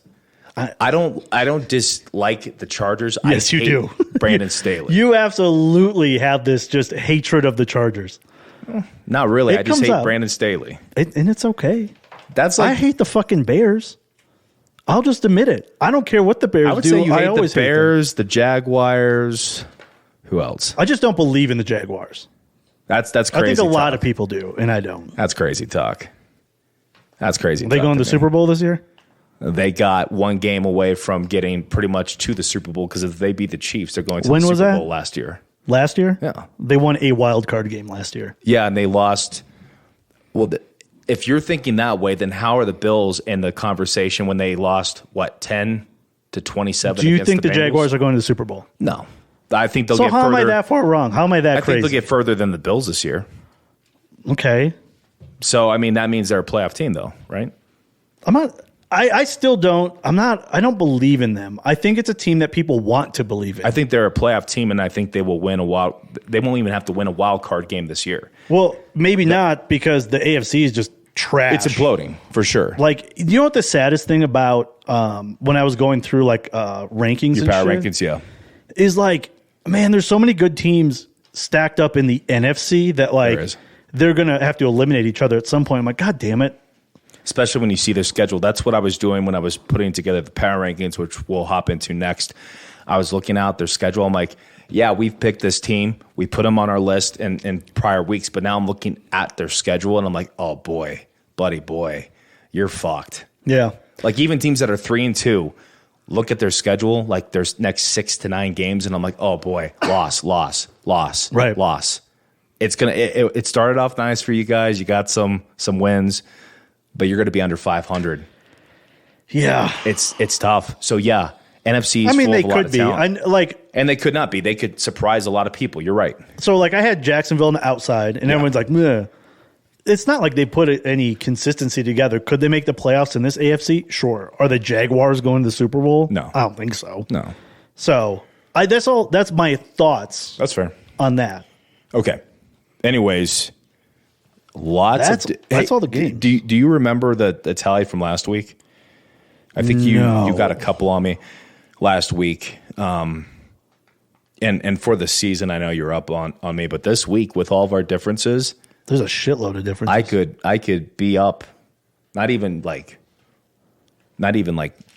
I don't dislike the Chargers. Yes, you do. Brandon Staley. You absolutely have this just hatred of the Chargers. Not really. I just hate Brandon Staley. And it's okay. I hate the fucking Bears. I'll just admit it. I don't care what the Bears do. I would say you hate the Bears, the Jaguars. Who else? I just don't believe in the Jaguars. That's crazy. I think a lot of people do, and I don't. That's crazy talk. That's crazy. Are they going to the Super Bowl this year? They got 1 game away from getting pretty much to the Super Bowl because if they beat the Chiefs, they're going to the Super Bowl last year. Last year? Yeah. They won a wild card game last year. Yeah, and they lost. Well, if you're thinking that way, then how are the Bills in the conversation when they lost, 10 to 27? Do you think the Jaguars are going to the Super Bowl? No. I think they'll get further. So how am I that far wrong? How am I that crazy? I think they'll get further than the Bills this year. Okay. So, I mean, that means they're a playoff team, though, right? I still don't. I don't believe in them. I think it's a team that people want to believe in. I think they're a playoff team, and I think they will win they won't even have to win a wild card game this year. Well, maybe not, because the AFC is just trash. It's imploding, for sure. Like, you know what the saddest thing about when I was going through rankings Your power rankings, yeah. Is man, there's so many good teams stacked up in the NFC that they're going to have to eliminate each other at some point. I'm like, God damn it. Especially when you see their schedule. That's what I was doing when I was putting together the power rankings, which we'll hop into next. I was looking out their schedule. I'm like, yeah, we've picked this team. We put them on our list in prior weeks, but now I'm looking at their schedule, and I'm like, oh, boy, buddy, boy, you're fucked. Yeah. Like, even teams that are 3-2, look at their schedule, like their next 6 to 9 games, and I'm like, oh, boy, loss, right. loss. It started off nice for you guys. You got some wins, but you're going to be under 500. Yeah. It's tough. So, yeah, NFC is full of a lot of talent. And they could not be. They could surprise a lot of people. You're right. So, I had Jacksonville on the outside, and everyone's like, meh. It's not like they put any consistency together. Could they make the playoffs in this AFC? Sure. Are the Jaguars going to the Super Bowl? No. I don't think so. No. So, that's my thoughts. That's fair. On that. Okay. Anyways, that's all the games. Do you remember the tally from last week? I think you got a couple on me last week. And for the season, I know you're up on me, but this week with all of our differences, there's a shitload of differences. I could be up, not even like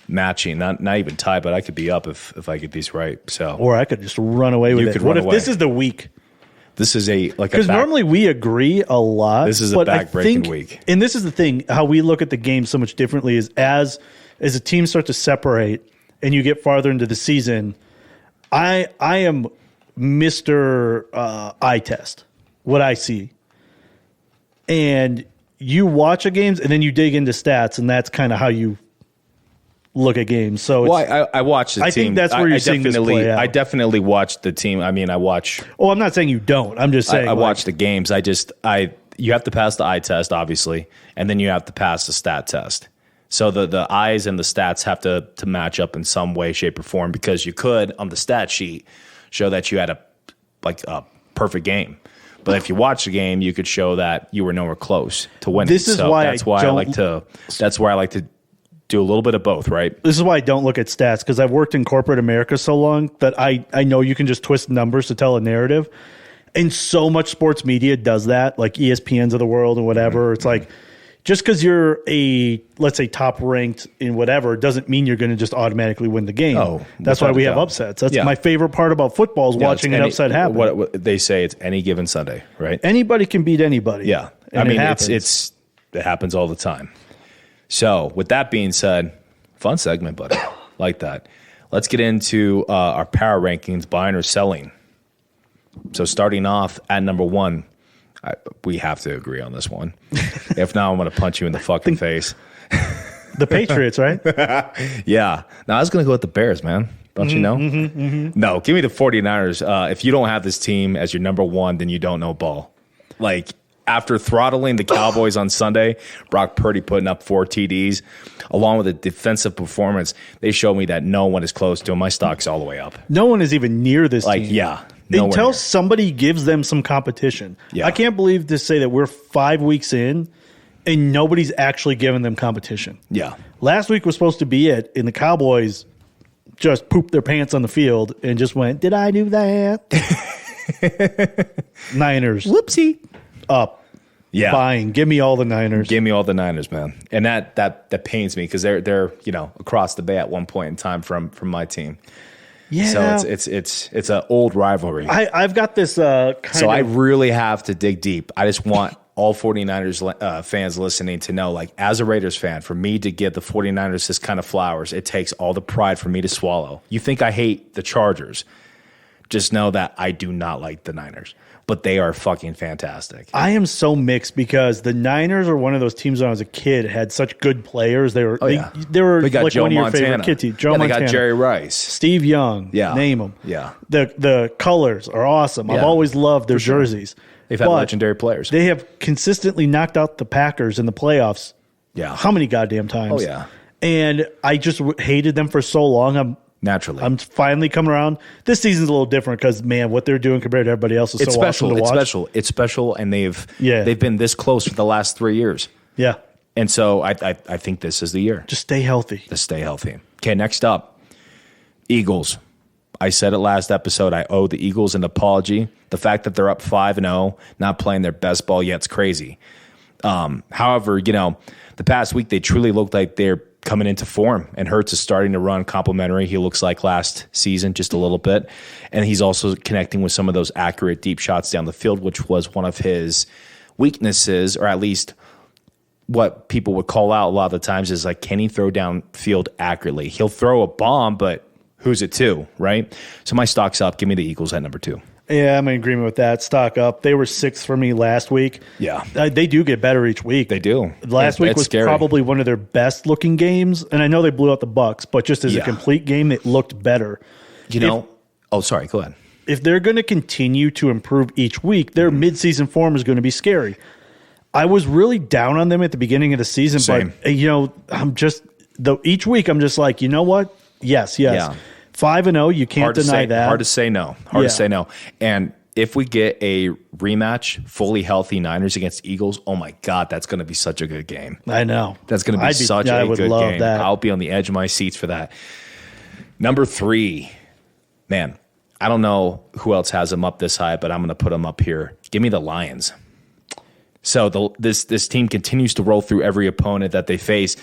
matching, not even tie, but I could be up if I get these right. So, or I could just run away with it. What if this is the week? This is because normally we agree a lot. This is a back-breaking week, and this is the thing: how we look at the game so much differently is as a team start to separate and you get farther into the season. I am Mr. Eye test, what I see, and you watch the games and then you dig into stats, and that's kind of how you look at games. So I watch the team. I think that's where you're seeing this play out. I definitely watch the team. I mean, I watch. Oh, I'm not saying you don't. I'm just saying I watch the games. You have to pass the eye test, obviously, and then you have to pass the stat test. So the eyes and the stats have to match up in some way, shape, or form, because you could on the stat sheet show that you had a perfect game. But if you watch the game, you could show that you were nowhere close to winning. That's why I like to do a little bit of both, right? This is why I don't look at stats, because I've worked in corporate America so long that I know you can just twist numbers to tell a narrative. And so much sports media does that, like ESPNs of the world and whatever. It's like, just because you're let's say, top ranked in whatever, doesn't mean you're going to just automatically win the game. Oh, that's why we have upsets. That's my favorite part about football is watching an upset happen. What they say, it's any given Sunday, right? Anybody can beat anybody. Yeah, I mean, it happens all the time. So, with that being said, fun segment, buddy. Like that. Let's get into our power rankings, buying or selling. So, starting off at number 1, we have to agree on this one. If not, I'm going to punch you in the fucking face. The Patriots, right? Yeah. Now, I was going to go with the Bears, man. Don't you know? No, give me the 49ers. If you don't have this team as your number 1, then you don't know ball. Like, after throttling the Cowboys on Sunday, Brock Purdy putting up 4 TDs, along with a defensive performance, they showed me that no one is close to him. My stock's all the way up. No one is even near this team. Yeah. Until somebody gives them some competition. Yeah. I can't believe to say that we're 5 weeks in and nobody's actually giving them competition. Yeah. Last week was supposed to be it, and the Cowboys just pooped their pants on the field and just went, did I do that? Niners. Whoopsie. Up. Yeah. Buying. Give me all the Niners. Give me all the Niners, man. And that pains me because they're across the bay at one point in time from my team. Yeah. So it's an old rivalry. I've got this I really have to dig deep. I just want all 49ers fans listening to know, like, as a Raiders fan, for me to give the 49ers this kind of flowers, it takes all the pride for me to swallow. You think I hate the Chargers. Just know that I do not like the Niners. But they are fucking fantastic. I am so mixed because the Niners are one of those teams when I was a kid had such good players. They were they were got like Joe one of your Montana. favorite kid teams. Joe Montana. They got Jerry Rice. Steve Young. Yeah. Name them. Yeah. The colors are awesome. I've always loved their jerseys. They've had legendary players. They have consistently knocked out the Packers in the playoffs. Yeah. How many goddamn times? Oh, yeah. And I just hated them for so long. Naturally. I'm finally coming around. This season's a little different because, man, what they're doing compared to everybody else is so awesome to watch. It's special, and they've been this close for the last 3 years. Yeah. And so I think this is the year. Just stay healthy. Just stay healthy. Okay, next up, Eagles. I said it last episode. I owe the Eagles an apology. The fact that they're up 5-0, not playing their best ball yet is crazy. However, the past week they truly looked like they're coming into form, and Hurts is starting to run complimentary. He looks like last season just a little bit, and he's also connecting with some of those accurate deep shots down the field, which was one of his weaknesses, or at least what people would call out a lot of the times is like, can he throw downfield accurately? He'll throw a bomb, but who's it to, right? So my stock's up. Give me the Eagles at number 2. Yeah, I'm in agreement with that. Stock up. They were 6th for me last week. Yeah. They do get better each week. They do. Last week was scary. Probably one of their best looking games, and I know they blew out the Bucks, but just as a complete game, it looked better. Sorry, go ahead. If they're going to continue to improve each week, their midseason form is going to be scary. I was really down on them at the beginning of the season, Same. but I'm just each week I'm just like, you know what? Yes. Yeah. 5-0, you can't deny that. Hard to say no. To say no. And if we get a rematch, fully healthy Niners against Eagles, oh my God, that's going to be such a good game. I know. That's going to be such a good game. That. I'll be on the edge of my seats for that. Number 3, man, I don't know who else has them up this high, but I'm going to put them up here. Give me the Lions. So this team continues to roll through every opponent that they face.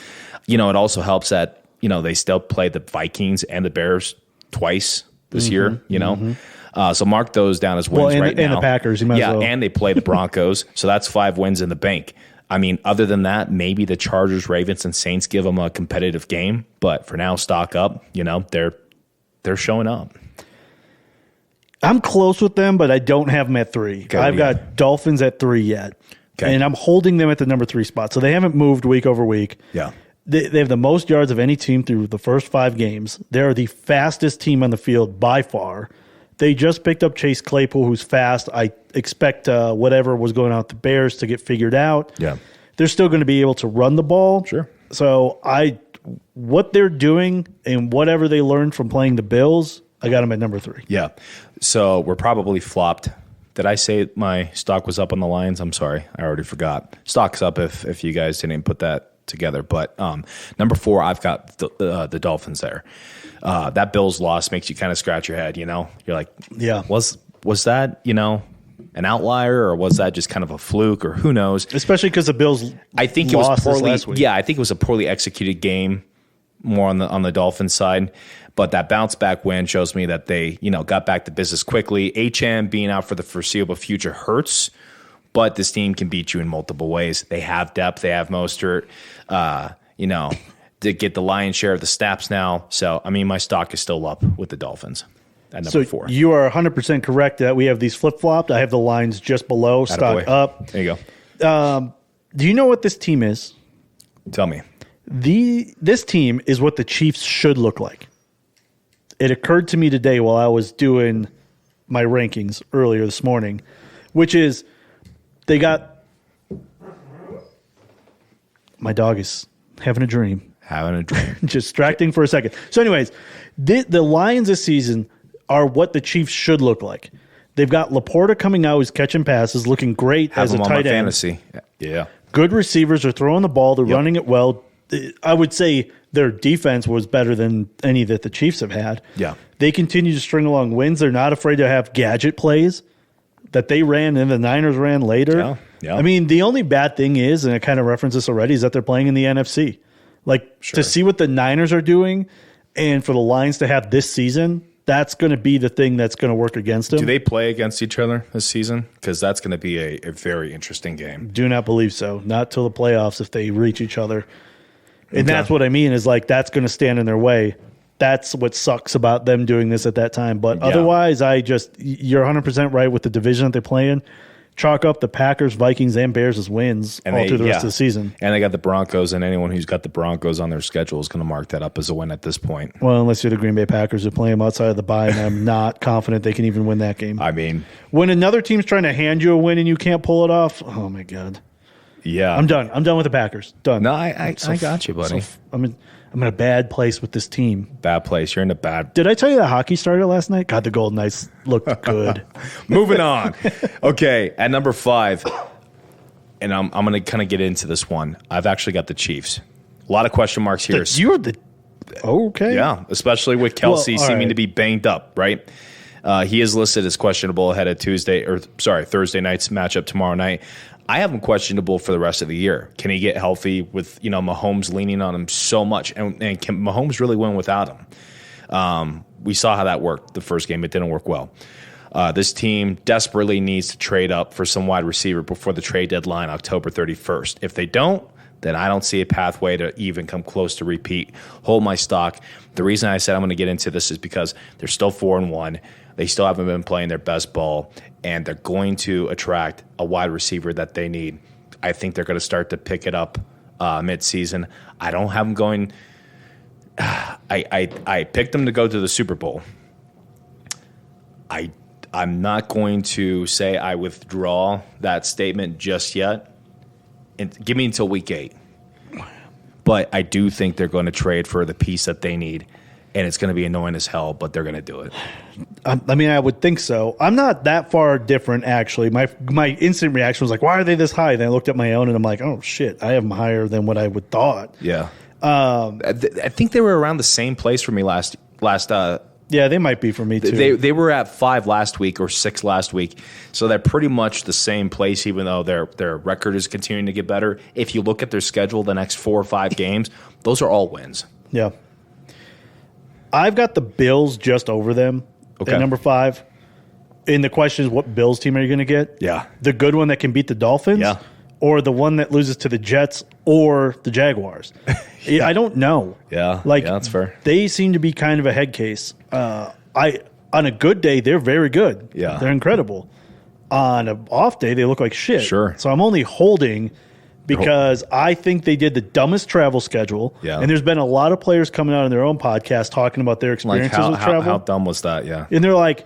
It also helps that, they still play the Vikings and the Bears twice this year, So mark those down as wins right now. And the Packers. And they play the Broncos. So that's 5 wins in the bank. I mean, other than that, maybe the Chargers, Ravens, and Saints give them a competitive game. But for now, stock up. They're showing up. I'm close with them, but I don't have them at 3. Okay, I've got Dolphins at 3 yet. Okay. And I'm holding them at the number 3 spot. So they haven't moved week over week. Yeah. They have the most yards of any team through the first 5 games. They're the fastest team on the field by far. They just picked up Chase Claypool, who's fast. I expect whatever was going on with the Bears to get figured out. Yeah. They're still going to be able to run the ball. Sure. So what they're doing and whatever they learned from playing the Bills, I got them at number 3. Yeah. So we're probably flopped. Did I say my stock was up on the Lions? I'm sorry. I already forgot. Stock's up if you guys didn't put that together. But number 4, I've got the Dolphins there. That Bills loss makes you kind of scratch your head, You're like, yeah, was that, an outlier, or was that just kind of a fluke, or who knows? Especially because the Bills I think it was poorly last week. Yeah, I think it was a poorly executed game more on the Dolphins side. But that bounce back win shows me that they, got back to business quickly. HM being out for the foreseeable future hurts, but this team can beat you in multiple ways. They have depth. They have Mostert, to get the lion's share of the snaps now. So, I mean, my stock is still up with the Dolphins at number 4. You are 100% correct that we have these flip-flopped. I have the lines just below, stock up. There you go. Do you know what this team is? Tell me. This team is what the Chiefs should look like. It occurred to me today while I was doing my rankings earlier this morning, which is they got – my dog is having a dream. Distracting for a second. So anyways, the Lions this season are what the Chiefs should look like. They've got Laporta coming out, who's catching passes, looking great as a tight end. Fantasy. Yeah. Good receivers are throwing the ball. They're running it well. I would say their defense was better than any that the Chiefs have had. Yeah. They continue to string along wins. They're not afraid to have gadget plays that they ran and the Niners ran later. Yeah. Yeah. I mean, the only bad thing is, and I kind of referenced this already, is that they're playing in the NFC. To see what the Niners are doing and for the Lions to have this season, that's going to be the thing that's going to work against them. Do they play against each other this season? Because that's going to be a very interesting game. Do not believe so. Not till the playoffs if they reach each other. And that's what I mean is that's going to stand in their way. That's what sucks about them doing this at that time. But otherwise, you're 100% right with the division that they play in. Chalk up the Packers, Vikings, and Bears as wins all through the rest of the season. And they got the Broncos, and anyone who's got the Broncos on their schedule is going to mark that up as a win at this point. Well, unless you're the Green Bay Packers who play them outside of the bye, and I'm not confident they can even win that game. I mean, when another team's trying to hand you a win and you can't pull it off, oh my God. Yeah. I'm done. I'm done with the Packers. Done. No, I got you, buddy. I'm in a bad place with this team. Bad place. You're in a bad. Did I tell you that hockey started last night? God, the Golden Knights looked good. Moving on. Okay, at number 5, and I'm going to kind of get into this one. I've actually got the Chiefs. A lot of question marks here. You're the okay. Yeah, especially with Kelsey seeming to be banged up, right? He is listed as questionable ahead of Thursday night's matchup tomorrow night. I have him questionable for the rest of the year. Can he get healthy with Mahomes leaning on him so much? And can Mahomes really win without him? We saw how that worked the first game. It didn't work well. This team desperately needs to trade up for some wide receiver before the trade deadline, October 31st. If they don't, then I don't see a pathway to even come close to repeat. Hold my stock. The reason I said I'm going to get into this is because they're still 4-1. They still haven't been playing their best ball, and they're going to attract a wide receiver that they need. I think they're going to start to pick it up mid-season. I don't have them going. I picked them to go to the Super Bowl. I'm not going to say I withdraw that statement just yet. And give me until week 8. But I do think they're going to trade for the piece that they need. and it's going to be annoying as hell, but they're going to do it. I mean, I would think so. I'm not that far different, actually. My instant reaction was like, why are they this high? Then I looked at my own, and I'm like, oh, shit, I have them higher than what I would thought. Yeah. I think they were around the same place for me last. Yeah, they might be for me, too. They were at 5 last week or 6 last week, so they're pretty much the same place, even though their record is continuing to get better. If you look at their schedule, the next 4 or 5 games, those are all wins. Yeah. I've got the Bills just over them at number 5. And the question is, what Bills team are you going to get? Yeah. The good one that can beat the Dolphins? Yeah. Or the one that loses to the Jets or the Jaguars? I don't know. Yeah. Like, yeah, that's fair. They seem to be kind of a head case. On a good day, they're very good. Yeah. They're incredible. On an off day, they look like shit. Sure. So I'm only holding because I think they did the dumbest travel schedule. Yeah. And there's been a lot of players coming out on their own podcast talking about their experiences with travel. How dumb was that? Yeah. And they're like,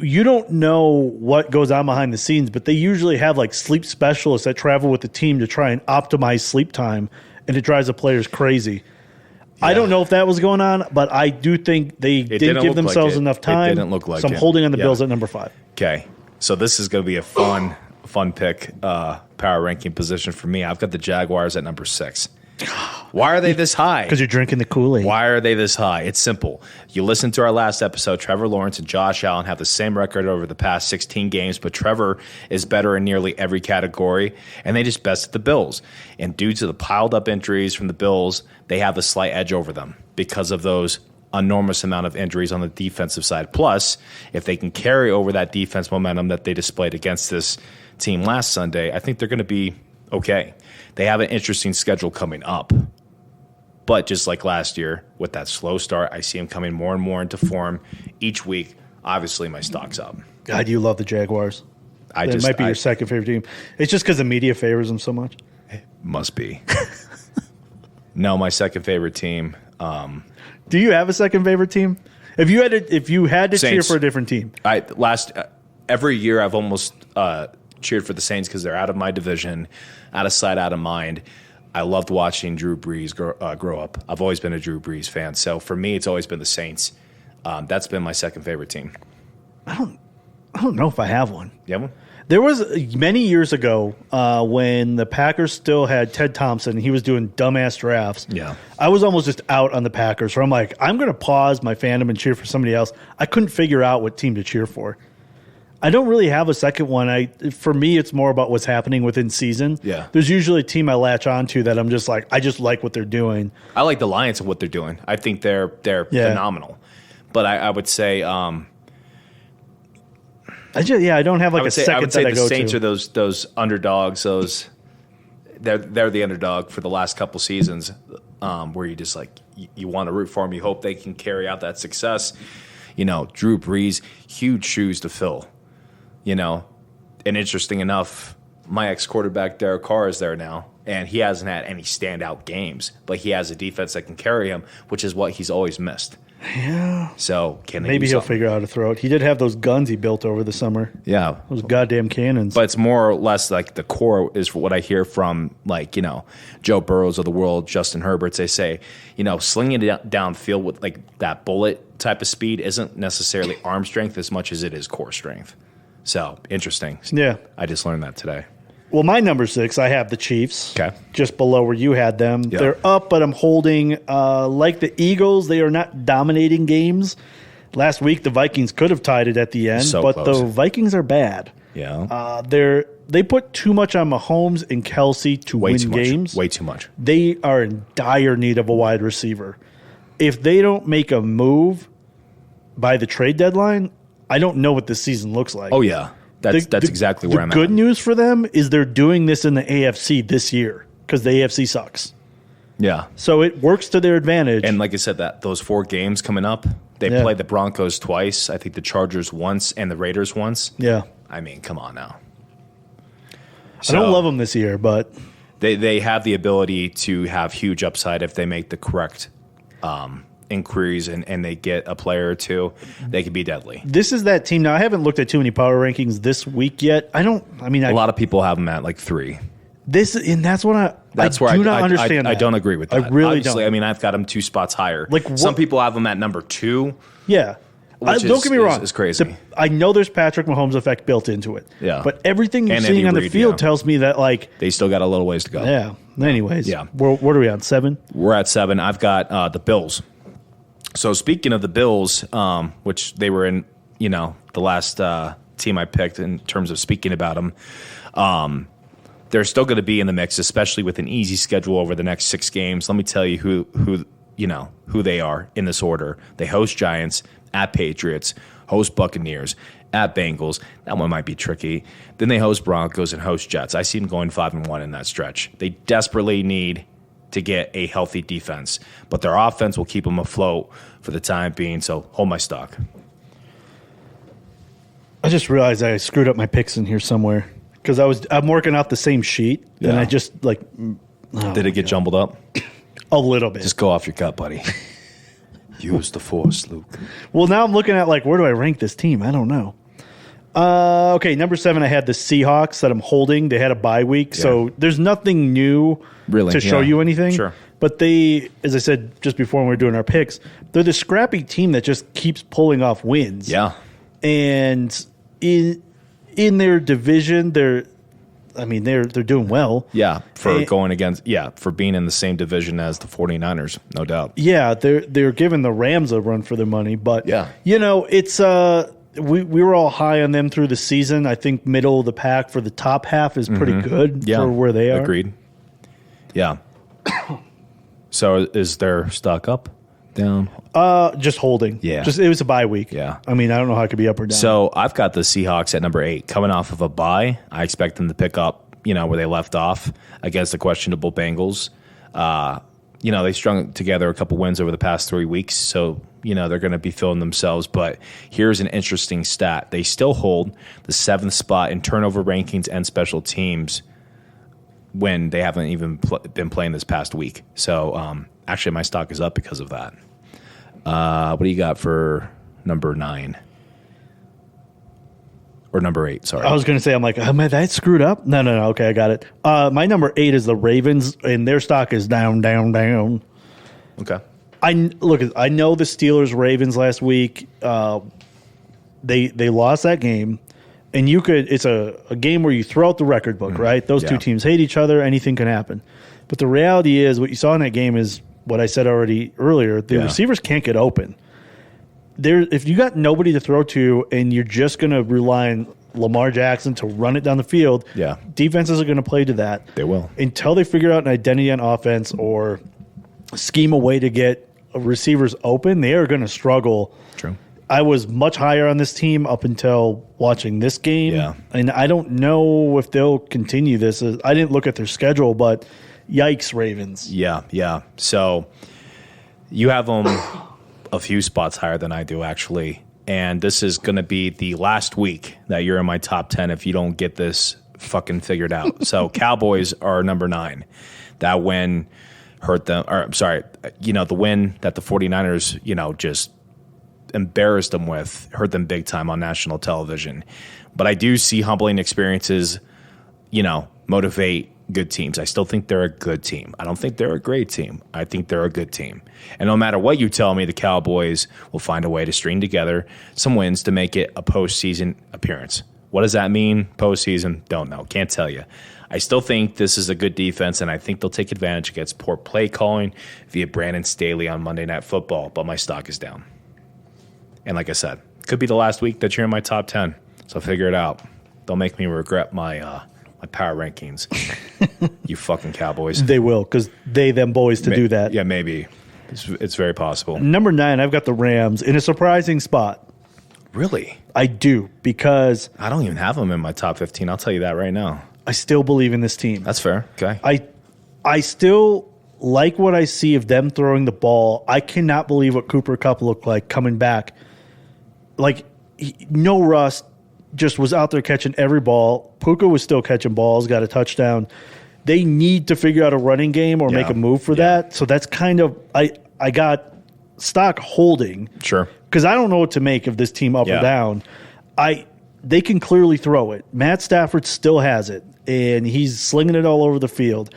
you don't know what goes on behind the scenes, but they usually have like sleep specialists that travel with the team to try and optimize sleep time, and it drives the players crazy. Yeah. I don't know if that was going on, but I do think they didn't give themselves enough time. It didn't look like so I'm holding on the Bills at number 5. Okay. So this is going to be a fun pick, power ranking position for me. I've got the Jaguars at number 6. Why are they this high? Because you're drinking the Kool-Aid. Why are they this high? It's simple. You listen to our last episode, Trevor Lawrence and Josh Allen have the same record over the past 16 games, but Trevor is better in nearly every category, and they just bested the Bills. And due to the piled up injuries from the Bills, they have a slight edge over them because of those enormous amount of injuries on the defensive side. Plus, if they can carry over that defense momentum that they displayed against this team last Sunday, I think they're going to be okay. They have an interesting schedule coming up. But just like last year, with that slow start, I see them coming more and more into form each week. Obviously, my stock's up. God, you love the Jaguars. It might be your second favorite team. It's just because the media favors them so much. It must be. No, my second favorite team. Do you have a second favorite team? If you had to cheer Saints. for a different team, Every year I've almost cheered for the Saints because they're out of my division, out of sight, out of mind. I loved watching Drew Brees grow up. I've always been a Drew Brees fan. So for me, it's always been the Saints. That's been my second favorite team. I don't know if I have one. You have one? There was many years ago when the Packers still had Ted Thompson. He was doing dumbass drafts. Yeah. I was almost just out on the Packers. Where I'm like, I'm going to pause my fandom and cheer for somebody else. I couldn't figure out what team to cheer for. I don't really have a second one. For me, it's more about what's happening within season. Yeah. There's usually a team I latch onto that I'm just like, I just like what they're doing. I like the Lions and what they're doing. I think they're phenomenal. But I would say I don't have like a second that I go to. I would say the Saints are those underdogs. They're the underdog for the last couple seasons, where you just like you want to root for them. You hope they can carry out that success. Drew Brees, huge shoes to fill. And interesting enough, my ex-quarterback Derek Carr is there now, and he hasn't had any standout games, but he has a defense that can carry him, which is what he's always missed. Yeah. So maybe he'll figure out how to throw it. He did have those guns he built over the summer. Yeah. Those goddamn cannons. But it's more or less like the core is what I hear from Joe Burrows of the world, Justin Herbert. They say, slinging it downfield with like that bullet type of speed isn't necessarily arm strength as much as it is core strength. So interesting. Yeah. I just learned that today. Well, my number 6, I have the Chiefs. Okay. Just below where you had them. Yep. They're up, but I'm holding, like the Eagles, they are not dominating games. Last week, the Vikings could have tied it at the end, but close. the Vikings are bad. Yeah. They put too much on Mahomes and Kelsey to win games. Way too much. They are in dire need of a wide receiver. If they don't make a move by the trade deadline, I don't know what this season looks like. Oh, yeah. That's exactly where I'm at. The good news for them is they're doing this in the AFC this year because the AFC sucks. Yeah. So it works to their advantage. And like I said, those 4 games coming up, they play the Broncos twice, I think the Chargers once, and the Raiders once. Yeah. I mean, come on now. I don't love them this year, but they have the ability to have huge upside if they make the correct inquiries and they get a player or two. They could be deadly. This is that team. Now, I haven't looked at too many power rankings this week yet. A lot of people have them at like 3. That's what I do not understand. I don't agree with that. I really Obviously, don't. I mean, I've got them 2 spots higher. Like, some people have them at number 2. Yeah. Don't get me wrong. It's crazy. I know there's Patrick Mahomes effect built into it. Yeah. But everything you're And seeing Andy on the Reid, field yeah. tells me that, like, They still got a little ways to go. yeah. Anyways, Yeah. What are we on, 7? We're at 7. I've got the Bills. So speaking of the Bills, which they were in, the last team I picked in terms of speaking about them, they're still going to be in the mix, especially with an easy schedule over the next 6 games. Let me tell you who they are in this order. They host Giants, at Patriots, host Buccaneers, at Bengals. That one might be tricky. Then they host Broncos and host Jets. I see them going 5-1 in that stretch. They desperately need to get a healthy defense, but their offense will keep them afloat for the time being. So hold my stock. I just realized I screwed up my picks in here somewhere because I'm working off the same sheet and I just Did it get jumbled up? A little bit. Just go off your gut, buddy. Use the force, Luke. Well, now I'm looking at where do I rank this team? I don't know. Okay, number 7, I had the Seahawks that I'm holding. They had a bye week, so there's nothing new really to show you anything. Sure. But they, as I said just before when we were doing our picks, they're the scrappy team that just keeps pulling off wins. Yeah. And in their division, they're doing well. Yeah, for being in the same division as the 49ers, no doubt. Yeah, they're giving the Rams a run for their money, but yeah. It's we were all high on them through the season. I think middle of the pack for the top half is pretty good for where they are. Agreed. Yeah. So is their stock up, down? Just holding. Yeah. It was a bye week. Yeah. I mean, I don't know how it could be up or down. So I've got the Seahawks at number 8. Coming off of a bye, I expect them to pick up, where they left off against the questionable Bengals. They strung together a couple wins over the past 3 weeks, so, they're going to be filling themselves. But here's an interesting stat. They still hold the 7th spot in turnover rankings and special teams when they haven't even been playing this past week. So, actually, my stock is up because of that. What do you got for number 9? Or number 8, sorry. I was going to say, am I that screwed up? No. Okay, I got it. My number 8 is the Ravens, and their stock is down. Okay. I know the Steelers-Ravens last week. They lost that game, and it's a game where you throw out the record book, right? Those two teams hate each other. Anything can happen. But the reality is what you saw in that game is what I said earlier. The receivers can't get open. If you got nobody to throw to and you're just going to rely on Lamar Jackson to run it down the field, defenses are going to play to that. They will. Until they figure out an identity on offense or scheme a way to get receivers open, they are going to struggle. True. I was much higher on this team up until watching this game. Yeah. And I don't know if they'll continue this. I didn't look at their schedule, but yikes, Ravens. Yeah. So you have them a few spots higher than I do, actually. And this is going to be the last week that you're in my top 10 if you don't get this fucking figured out. So Cowboys are number 9. That win hurt them. Or I'm sorry, the win that the 49ers, just embarrassed them with hurt them big time on national television. But I do see humbling experiences, motivate good teams. I still think they're a good team. I don't think they're a great team. I think they're a good team. And no matter what you tell me, the Cowboys will find a way to string together some wins to make it a postseason appearance. What does that mean, postseason? Don't know. Can't tell you. I still think this is a good defense, and I think they'll take advantage against poor play calling via Brandon Staley on Monday Night Football, but my stock is down. And like I said, could be the last week that you're in my top 10, so figure it out. Don't make me regret my power rankings. You fucking Cowboys. They will, because them boys to do that. Yeah, maybe. It's very possible. Number 9, I've got the Rams in a surprising spot. Really? I do, because I don't even have them in my top 15. I'll tell you that right now. I still believe in this team. That's fair. Okay. I still like what I see of them throwing the ball. I cannot believe what Cooper Kupp looked like coming back. No rust, just was out there catching every ball. Puka was still catching balls, got a touchdown. They need to figure out a running game or make a move for that. So that's kind of I got stock holding. Sure. Because I don't know what to make of this team up or down. they can clearly throw it. Matt Stafford still has it, and he's slinging it all over the field.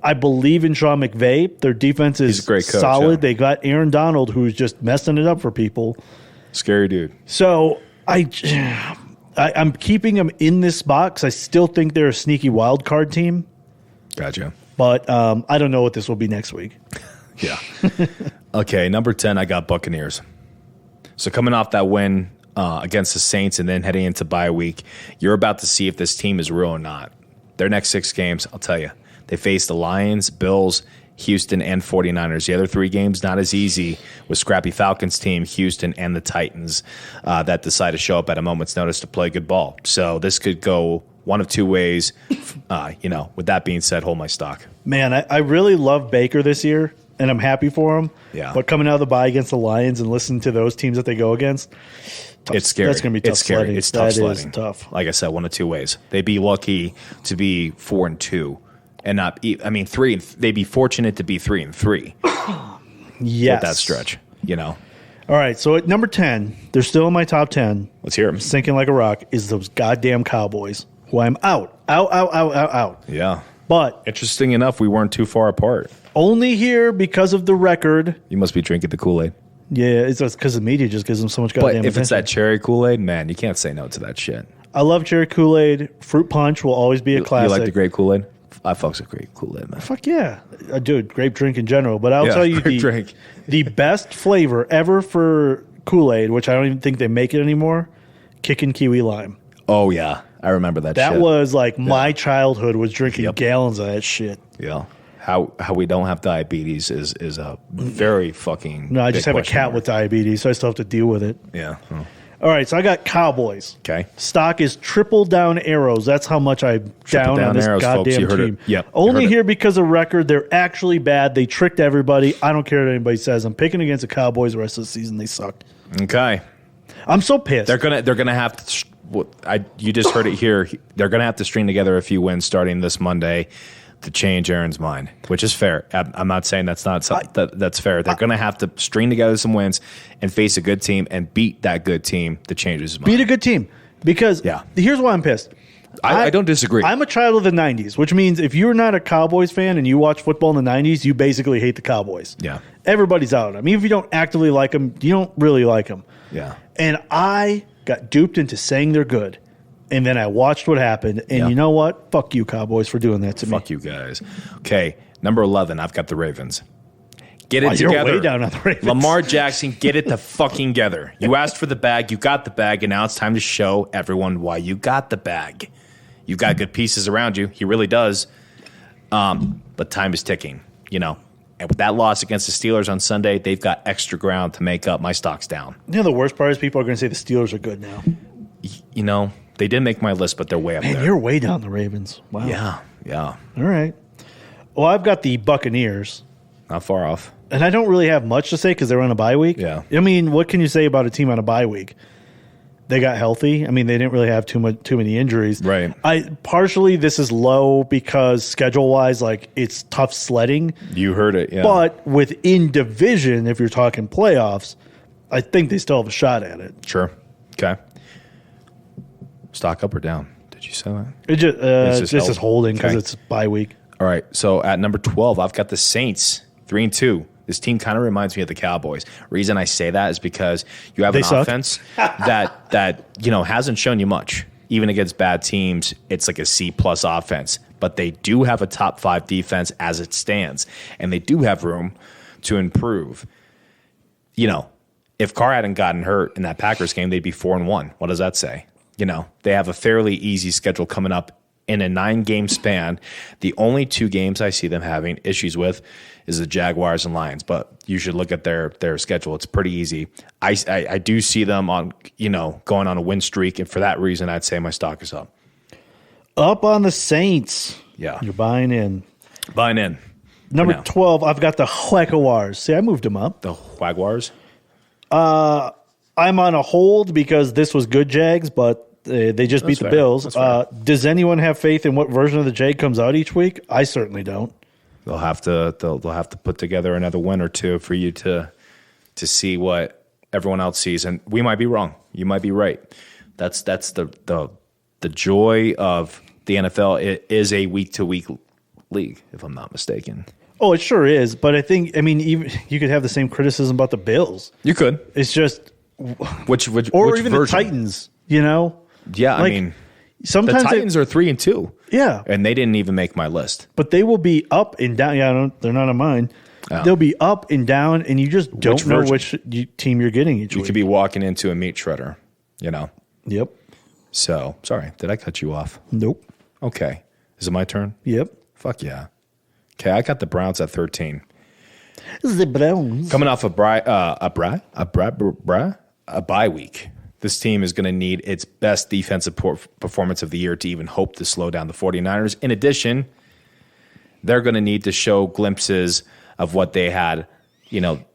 I believe in Sean McVay. Their defense is He's a great coach, solid. yeah. They got Aaron Donald, who's just messing it up for people. Scary dude. So I'm keeping them in this spot because I still think they're a sneaky wild card team. Gotcha. But I don't know what this will be next week. Yeah. Okay, number 10, I got Buccaneers. So coming off that win against the Saints and then heading into bye week, you're about to see if this team is real or not. Their next 6 games, I'll tell you. They face the Lions, Bills, Houston, and 49ers. The other 3 games, not as easy, with scrappy Falcons team, Houston, and the Titans that decide to show up at a moment's notice to play good ball. So this could go one of 2 ways. With that being said, hold my stock. Man, I really love Baker this year, and I'm happy for him. Yeah. But coming out of the bye against the Lions and listening to those teams that they go against, it's scary. That's going to be tough. It's scary. Sledding. It's tough That is sledding. tough. Like I said, one of 2 ways. They'd be lucky to be 4-2. And not, 3. They'd be fortunate to be 3-3 Yes. with that stretch. All right, so at number 10, they're still in my top 10. Let's hear them. Sinking like a rock is those goddamn Cowboys, who I'm out. Yeah. But Interesting enough, we weren't too far apart. only here because of the record. You must be drinking the Kool-Aid. Yeah, it's just because the media just gives them so much But goddamn if it's that attention. cherry Kool-Aid, man, you can't say no to that shit. I love cherry Kool-Aid. Fruit punch will always be a classic. You like the grape Kool-Aid? I fucks with grape Kool-Aid, man. Fuck yeah. Dude, grape drink in general. But I'll tell you grape drink. the best flavor ever for Kool-Aid, which I don't even think they make it anymore, kickin' kiwi lime. Oh, yeah. I remember that shit. That was like my childhood was drinking gallons of that shit. Yeah. How we don't have diabetes is a very fucking No, I just big have a question cat mark. with diabetes, so I still have to deal with it. Yeah. Oh. All right, so I got Cowboys. Okay. Stock is triple down arrows. That's how much I'm down down on this arrows, folks. goddamn You heard it. team. Yep, you Only heard it. here because of record. They're actually bad. They tricked everybody. I don't care what anybody says. I'm picking against the Cowboys the rest of the season. They sucked. Okay. I'm so pissed. They're gonna have to. You just heard it here. They're gonna have to string together a few wins starting this Monday to change Aaron's mind, which is fair. I'm not saying that's not that's fair. They're gonna have to string together some wins and face a good team and beat that good team to change his mind. Beat a good team. Because here's why I'm pissed. I don't disagree. I'm a child of the 90s, which means if you're not a Cowboys fan and you watch football in the 90s, you basically hate the Cowboys. Yeah. Everybody's out on them. Even if you don't actively like them, you don't really like them. Yeah. And I got duped into saying they're good. And then I watched what happened. And you know what? Fuck you, Cowboys, for doing that to me. Fuck you guys. Okay, number 11, I've got the Ravens. Get it You're together. way down on the Ravens. Lamar Jackson, get it the fucking together. You asked for the bag, you got the bag, and now it's time to show everyone why you got the bag. You got good pieces around you. He really does. But time is ticking, And with that loss against the Steelers on Sunday, they've got extra ground to make up. My stock's down. The worst part is people are going to say the Steelers are good now. They didn't make my list, but they're way up Man, there. you're way down the Ravens. Wow. Yeah. All right. Well, I've got the Buccaneers. Not far off. And I don't really have much to say because they're on a bye week. Yeah. I mean, what can you say about a team on a bye week? They got healthy. I mean, they didn't really have too many injuries. Right. Partially this is low because schedule wise, like it's tough sledding. You heard it, yeah. But within division, if you're talking playoffs, I think they still have a shot at it. Sure. Okay. Stock up or down? Did you say that? It just held. is holding because Okay. it's bye week. All right. So at number 12, I've got the Saints, 3-2. This team kind of reminds me of the Cowboys. Reason I say that is because you have They an suck. offense that hasn't shown you much. Even against bad teams, it's like a C+ offense. But they do have a top 5 defense as it stands, and they do have room to improve. If Carr hadn't gotten hurt in that Packers game, they'd be 4-1. What does that say? They have a fairly easy schedule coming up in a 9-game span. The only 2 games I see them having issues with is the Jaguars and Lions, but you should look at their schedule. It's pretty easy. I do see them on, going on a win streak, and for that reason, I'd say my stock is up. Up on the Saints. Yeah. You're buying in. Buying in. Number For now. 12, I've got the Jaguars. See, I moved them up. The Jaguars? I'm on a hold because this was good Jags, but they just beat the fair. Bills. That's fair. Does anyone have faith in what version of the Jag comes out each week? I certainly don't. They'll have to put together another win or two for you to see what everyone else sees, and we might be wrong. You might be right. That's the joy of the NFL. It is a week-to-week league, if I'm not mistaken. Oh, it sure is. But I mean, even you could have the same criticism about the Bills. You could. It's just which or which even version? the Titans. You know. Yeah, like, I mean, sometimes the Titans are 3-2. Yeah, and they didn't even make my list. But they will be up and down. Yeah, they're not on mine. Oh. They'll be up and down, and you just don't know which team you're getting each week. You could be walking into a meat shredder, you know. Yep. So, sorry, did I cut you off? Nope. Okay. Is it my turn? Yep. Fuck yeah. Okay, I got the Browns at 13. The Browns. Coming off a bye week. This team is going to need its best defensive performance of the year to even hope to slow down the 49ers. In addition, they're going to need to show glimpses of what they had,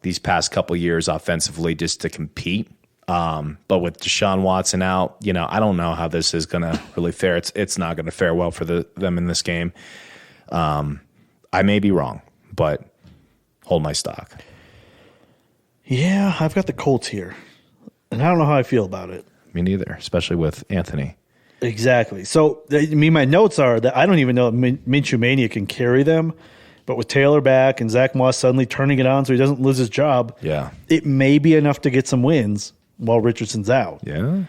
these past couple years offensively just to compete. But with Deshaun Watson out, I don't know how this is going to really fare. It's not going to fare well for them in this game. I may be wrong, but hold my stock. Yeah, I've got the Colts here, and I don't know how I feel about it. Me neither, especially with Anthony. Exactly. So, my notes are that I don't even know if Minshew Mania can carry them, but with Taylor back and Zach Moss suddenly turning it on so he doesn't lose his job, it may be enough to get some wins while Richardson's out. Yeah.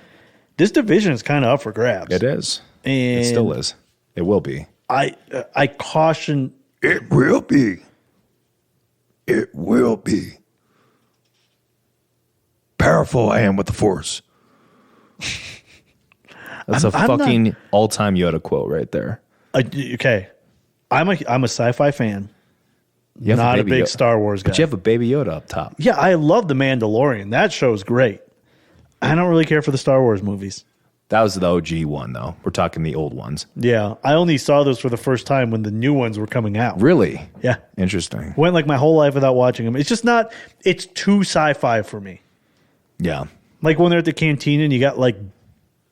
This division is kind of up for grabs. It is. And it still is. It will be. I caution. It will be. It will be. Powerful I am with the Force. That's a fucking all-time Yoda quote right there. Okay. I'm a sci-fi fan. Not a big Star Wars guy. But you have a Baby Yoda up top. Yeah, I love The Mandalorian. That show's great. I don't really care for the Star Wars movies. That was the OG one, though. We're talking the old ones. Yeah. I only saw those for the first time when the new ones were coming out. Really? Yeah. Interesting. Went like my whole life without watching them. It's just not, it's too sci-fi for me. Yeah. Like when they're at the canteen and you got like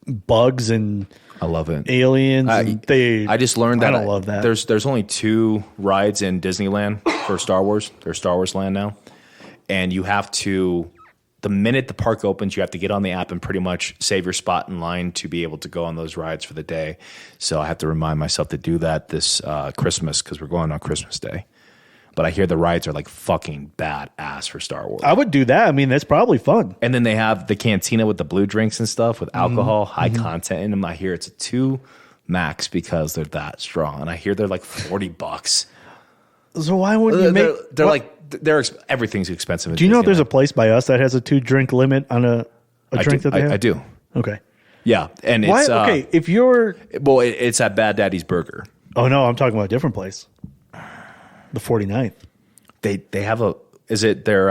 bugs and I love it. Aliens. I just learned that I don't love that. There's only 2 rides in Disneyland for Star Wars. There's Star Wars Land now. And you have to, the minute the park opens, you have to get on the app and pretty much save your spot in line to be able to go on those rides for the day. So I have to remind myself to do that this Christmas because we're going on Christmas Day. But I hear the rides are like fucking badass for Star Wars. I would do that. I mean, that's probably fun. And then they have the cantina with the blue drinks and stuff with alcohol, high content in them. I hear it's a 2 max because they're that strong. And I hear they're like $40. So why wouldn't you make... Everything's expensive. Do you know if there's a place by us that has a 2-drink limit on a drink that they have? I do. Okay. Yeah. And why? it's... okay, if you're... Well, it's at Bad Daddy's Burger. Oh, no, I'm talking about a different place. The 49th. They have a... Is it their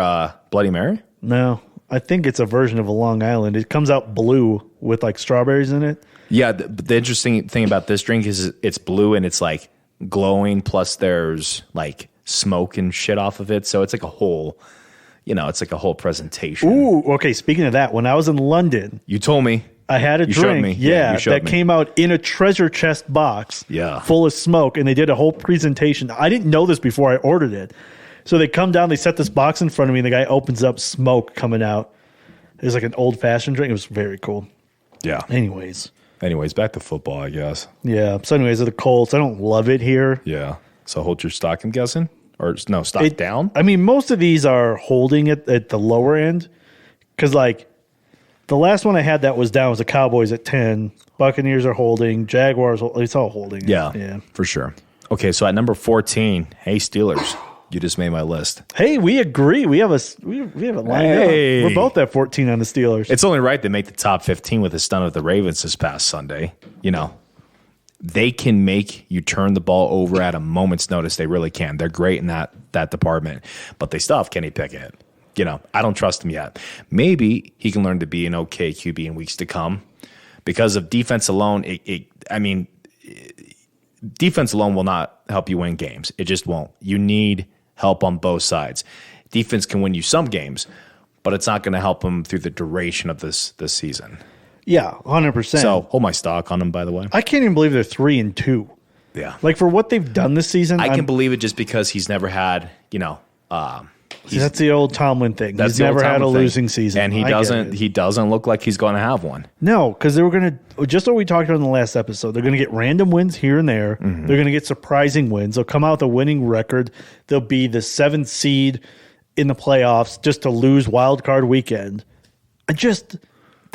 Bloody Mary? No. I think it's a version of a Long Island. It comes out blue with like strawberries in it. Yeah. The interesting thing about this drink is it's blue and it's like glowing. Plus there's like smoke and shit off of it. So it's like a whole... it's like a whole presentation. Ooh, okay. Speaking of that, when I was in London... You told me. I had a drink, that came out in a treasure chest box full of smoke, and they did a whole presentation. I didn't know this before I ordered it. So they come down, they set this box in front of me, and the guy opens up, smoke coming out. It was like an old-fashioned drink. It was very cool. Yeah. Anyways, back to football, I guess. Yeah. So anyways, the Colts, I don't love it here. Yeah. So hold your stock, I'm guessing? Or no, stock down? I mean, most of these are holding it at the lower end because, like, the last one I had that was down was the Cowboys at 10. Buccaneers are holding. Jaguars, it's all holding. Yeah, for sure. Okay, so at number 14, hey, Steelers. You just made my list. Hey, we agree. We have it lined up. We're both at 14 on the Steelers. It's only right they make the top 15 with a stun of the Ravens this past Sunday. They can make you turn the ball over at a moment's notice. They really can. They're great in that department. But they still have Kenny Pickett. I don't trust him yet. Maybe he can learn to be an okay QB in weeks to come. Because of defense alone, defense alone will not help you win games. It just won't. You need help on both sides. Defense can win you some games, but it's not going to help them through the duration of this season. Yeah, 100%. So hold my stock on them, by the way. I can't even believe they're 3-2. Yeah. Like for what they've done this season. I can believe it just because he's never had, See, that's the old Tomlin thing. He's never had a losing season, and he doesn't look like he's going to have one. No, because they were going to, just what we talked about in the last episode, they're going to get random wins here and there. Mm-hmm. They're going to get surprising wins. They'll come out with a winning record. They'll be the 7th seed in the playoffs just to lose wild card weekend.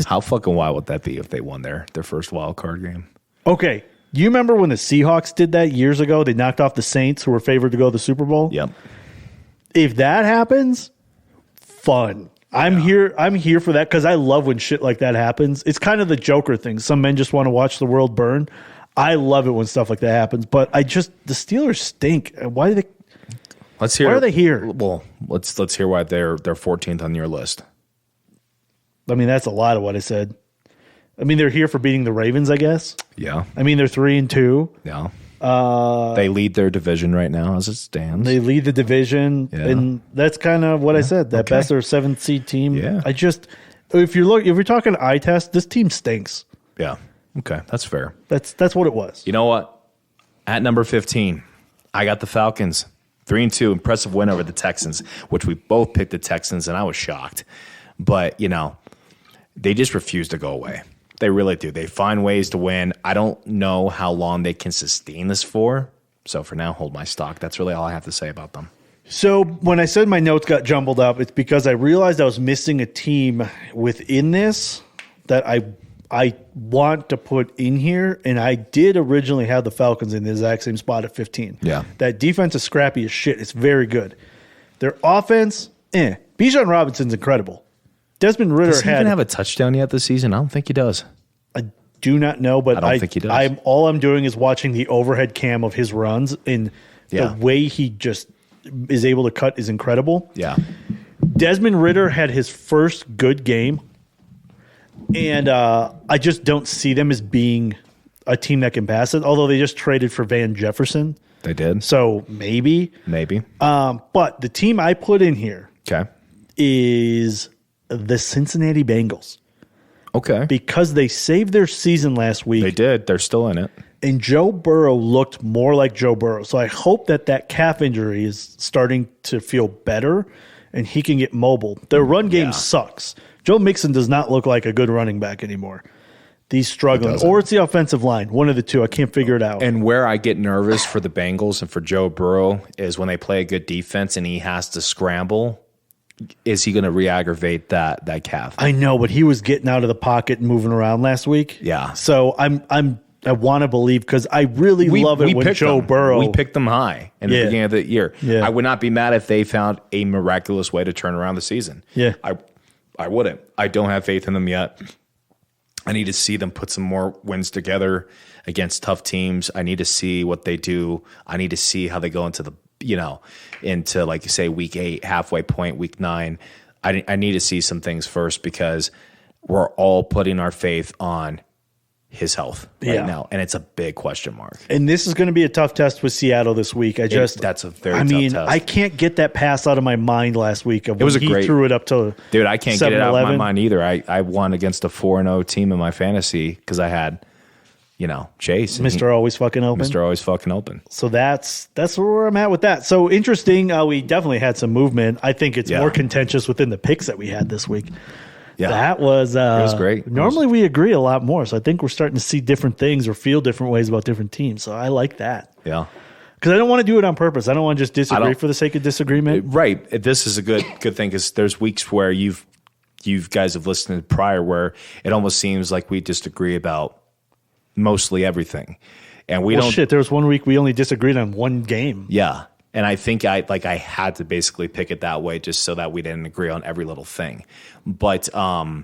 How fucking wild would that be if they won their first wild card game? Okay, you remember when the Seahawks did that years ago? They knocked off the Saints, who were favored to go to the Super Bowl. Yep. If that happens, fun. I'm here for that because I love when shit like that happens. It's kind of the Joker thing. Some men just want to watch the world burn. I love it when stuff like that happens. But the Steelers stink. Why do they? Let's hear. Why are they here? Well, let's hear why they're 14th on your list. I mean, that's a lot of what I said. I mean, they're here for beating the Ravens, I guess. Yeah. I mean, they're 3-2. Yeah. They lead their division right now as it stands. They lead the division, and that's kind of what I said. That best or 7th seed team. Yeah. If you're talking eye test, this team stinks. Yeah. Okay, that's fair. That's what it was. You know what? At number 15, I got the Falcons. 3-2, impressive win over the Texans, which we both picked the Texans, and I was shocked. But, they just refuse to go away. They really do. They find ways to win. I don't know how long they can sustain this for. So for now, hold my stock. That's really all I have to say about them. So when I said my notes got jumbled up, it's because I realized I was missing a team within this that I want to put in here, and I did originally have the Falcons in the exact same spot at 15. Yeah. That defense is scrappy as shit. It's very good. Their offense, Bijan Robinson's incredible. Desmond Ridder Does he even have a touchdown yet this season? I don't think he does. I do not know, but I don't think he does. All I'm doing is watching the overhead cam of his runs, and the way he just is able to cut is incredible. Yeah. Desmond Ridder had his first good game, and I just don't see them as being a team that can pass it, although they just traded for Van Jefferson. They did. So maybe. But the team I put in here is the Cincinnati Bengals. Okay. Because they saved their season last week. They did. They're still in it. And Joe Burrow looked more like Joe Burrow. So I hope that calf injury is starting to feel better and he can get mobile. Their run game sucks. Joe Mixon does not look like a good running back anymore. He's struggling. Or it's the offensive line. One of the two. I can't figure it out. And where I get nervous for the Bengals and for Joe Burrow is when they play a good defense and he has to scramble. Is he going to re-aggravate that calf? I know, but he was getting out of the pocket and moving around last week. Yeah. So I want to believe because I really love it when Joe Burrow. We picked them high in the beginning of the year. Yeah. I would not be mad if they found a miraculous way to turn around the season. Yeah. I wouldn't. I don't have faith in them yet. I need to see them put some more wins together against tough teams. I need to see what they do. I need to see how they go into the into like you say week 8, halfway point, week 9. I need to see some things first because we're all putting our faith on his health right now, and it's a big question mark. And this is going to be a tough test with Seattle this week. That's a very tough test. I can't get that pass out of my mind last week. It was he threw it up to dude. I can't get it out of my mind either. I won against a 4-0 team in my fantasy because I had Chase. Mr. Always Fucking Open. Mr. Always Fucking Open. So that's where I'm at with that. So interesting. We definitely had some movement. I think it's more contentious within the picks that we had this week. Yeah. That was, it was great. Normally we agree a lot more. So I think we're starting to see different things or feel different ways about different teams. So I like that. Yeah. Because I don't want to do it on purpose. I don't want to just disagree for the sake of disagreement. Right. This is a good thing because there's weeks where you guys have listened prior where it almost seems like we disagree about mostly everything, and we don't. Shit, there was one week we only disagreed on one game. Yeah, and I think I had to basically pick it that way just so that we didn't agree on every little thing. But I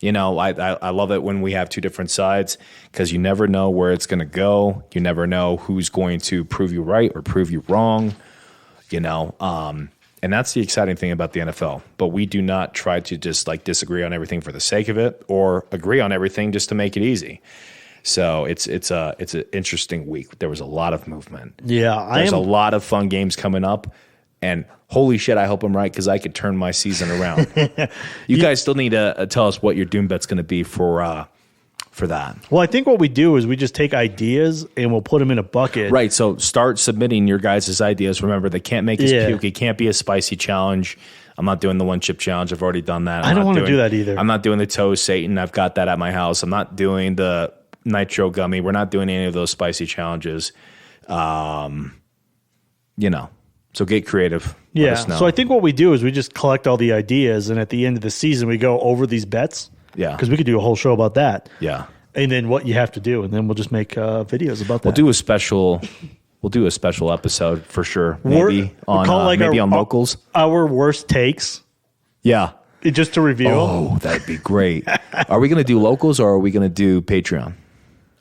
love it when we have two different sides because you never know where it's going to go. You never know who's going to prove you right or prove you wrong. And that's the exciting thing about the NFL. But we do not try to just disagree on everything for the sake of it or agree on everything just to make it easy. So it's an interesting week. There was a lot of movement. Yeah, there's a lot of fun games coming up, and holy shit, I hope I'm right because I could turn my season around. You guys still need to tell us what your Doom bet's going to be for for that. Well, I think what we do is we just take ideas and we'll put them in a bucket. Right. So start submitting your guys' ideas. Remember, they can't make us puke. It can't be a spicy challenge. I'm not doing the one chip challenge. I've already done that. I don't want to do that either. I'm not doing the toast Satan. I've got that at my house. I'm not doing the nitro gummy. We're not doing any of those spicy challenges. So get creative. Yeah. So I think what we do is we just collect all the ideas, and at the end of the season, we go over these bets. Yeah. Because we could do a whole show about that. Yeah. And then what you have to do, and then we'll just make videos about that. We'll do a special episode for sure. Maybe on locals. Our worst takes. Yeah. Just to reveal. Oh, that'd be great. Are we going to do locals or are we going to do Patreon?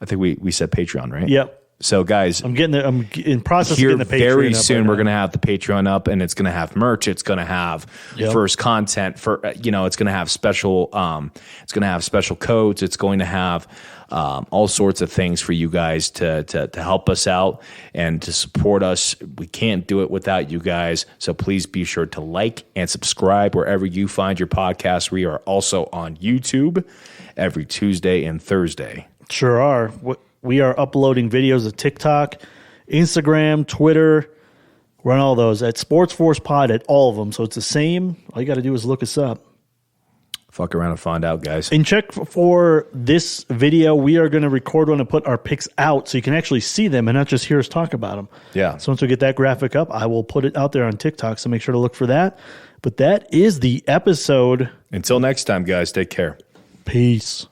I think we said Patreon, right? Yep. So, guys, I'm in process here of getting the Patreon very up soon. right We're now. going to have the Patreon up, and it's going to have merch. It's going to have first content for it's going to have special. It's going to have special codes. It's going to have all sorts of things for you guys to help us out and to support us. We can't do it without you guys. So please be sure to like and subscribe wherever you find your podcast. We are also on YouTube every Tuesday and Thursday. Sure are. We are uploading videos of TikTok, Instagram, Twitter. Run all those at Sports Force Pod at all of them. So it's the same. All you got to do is look us up. Fuck around and find out, guys. And check for this video. We are going to record one and put our picks out so you can actually see them and not just hear us talk about them. Yeah. So once we get that graphic up, I will put it out there on TikTok. So make sure to look for that. But that is the episode. Until next time, guys, take care. Peace.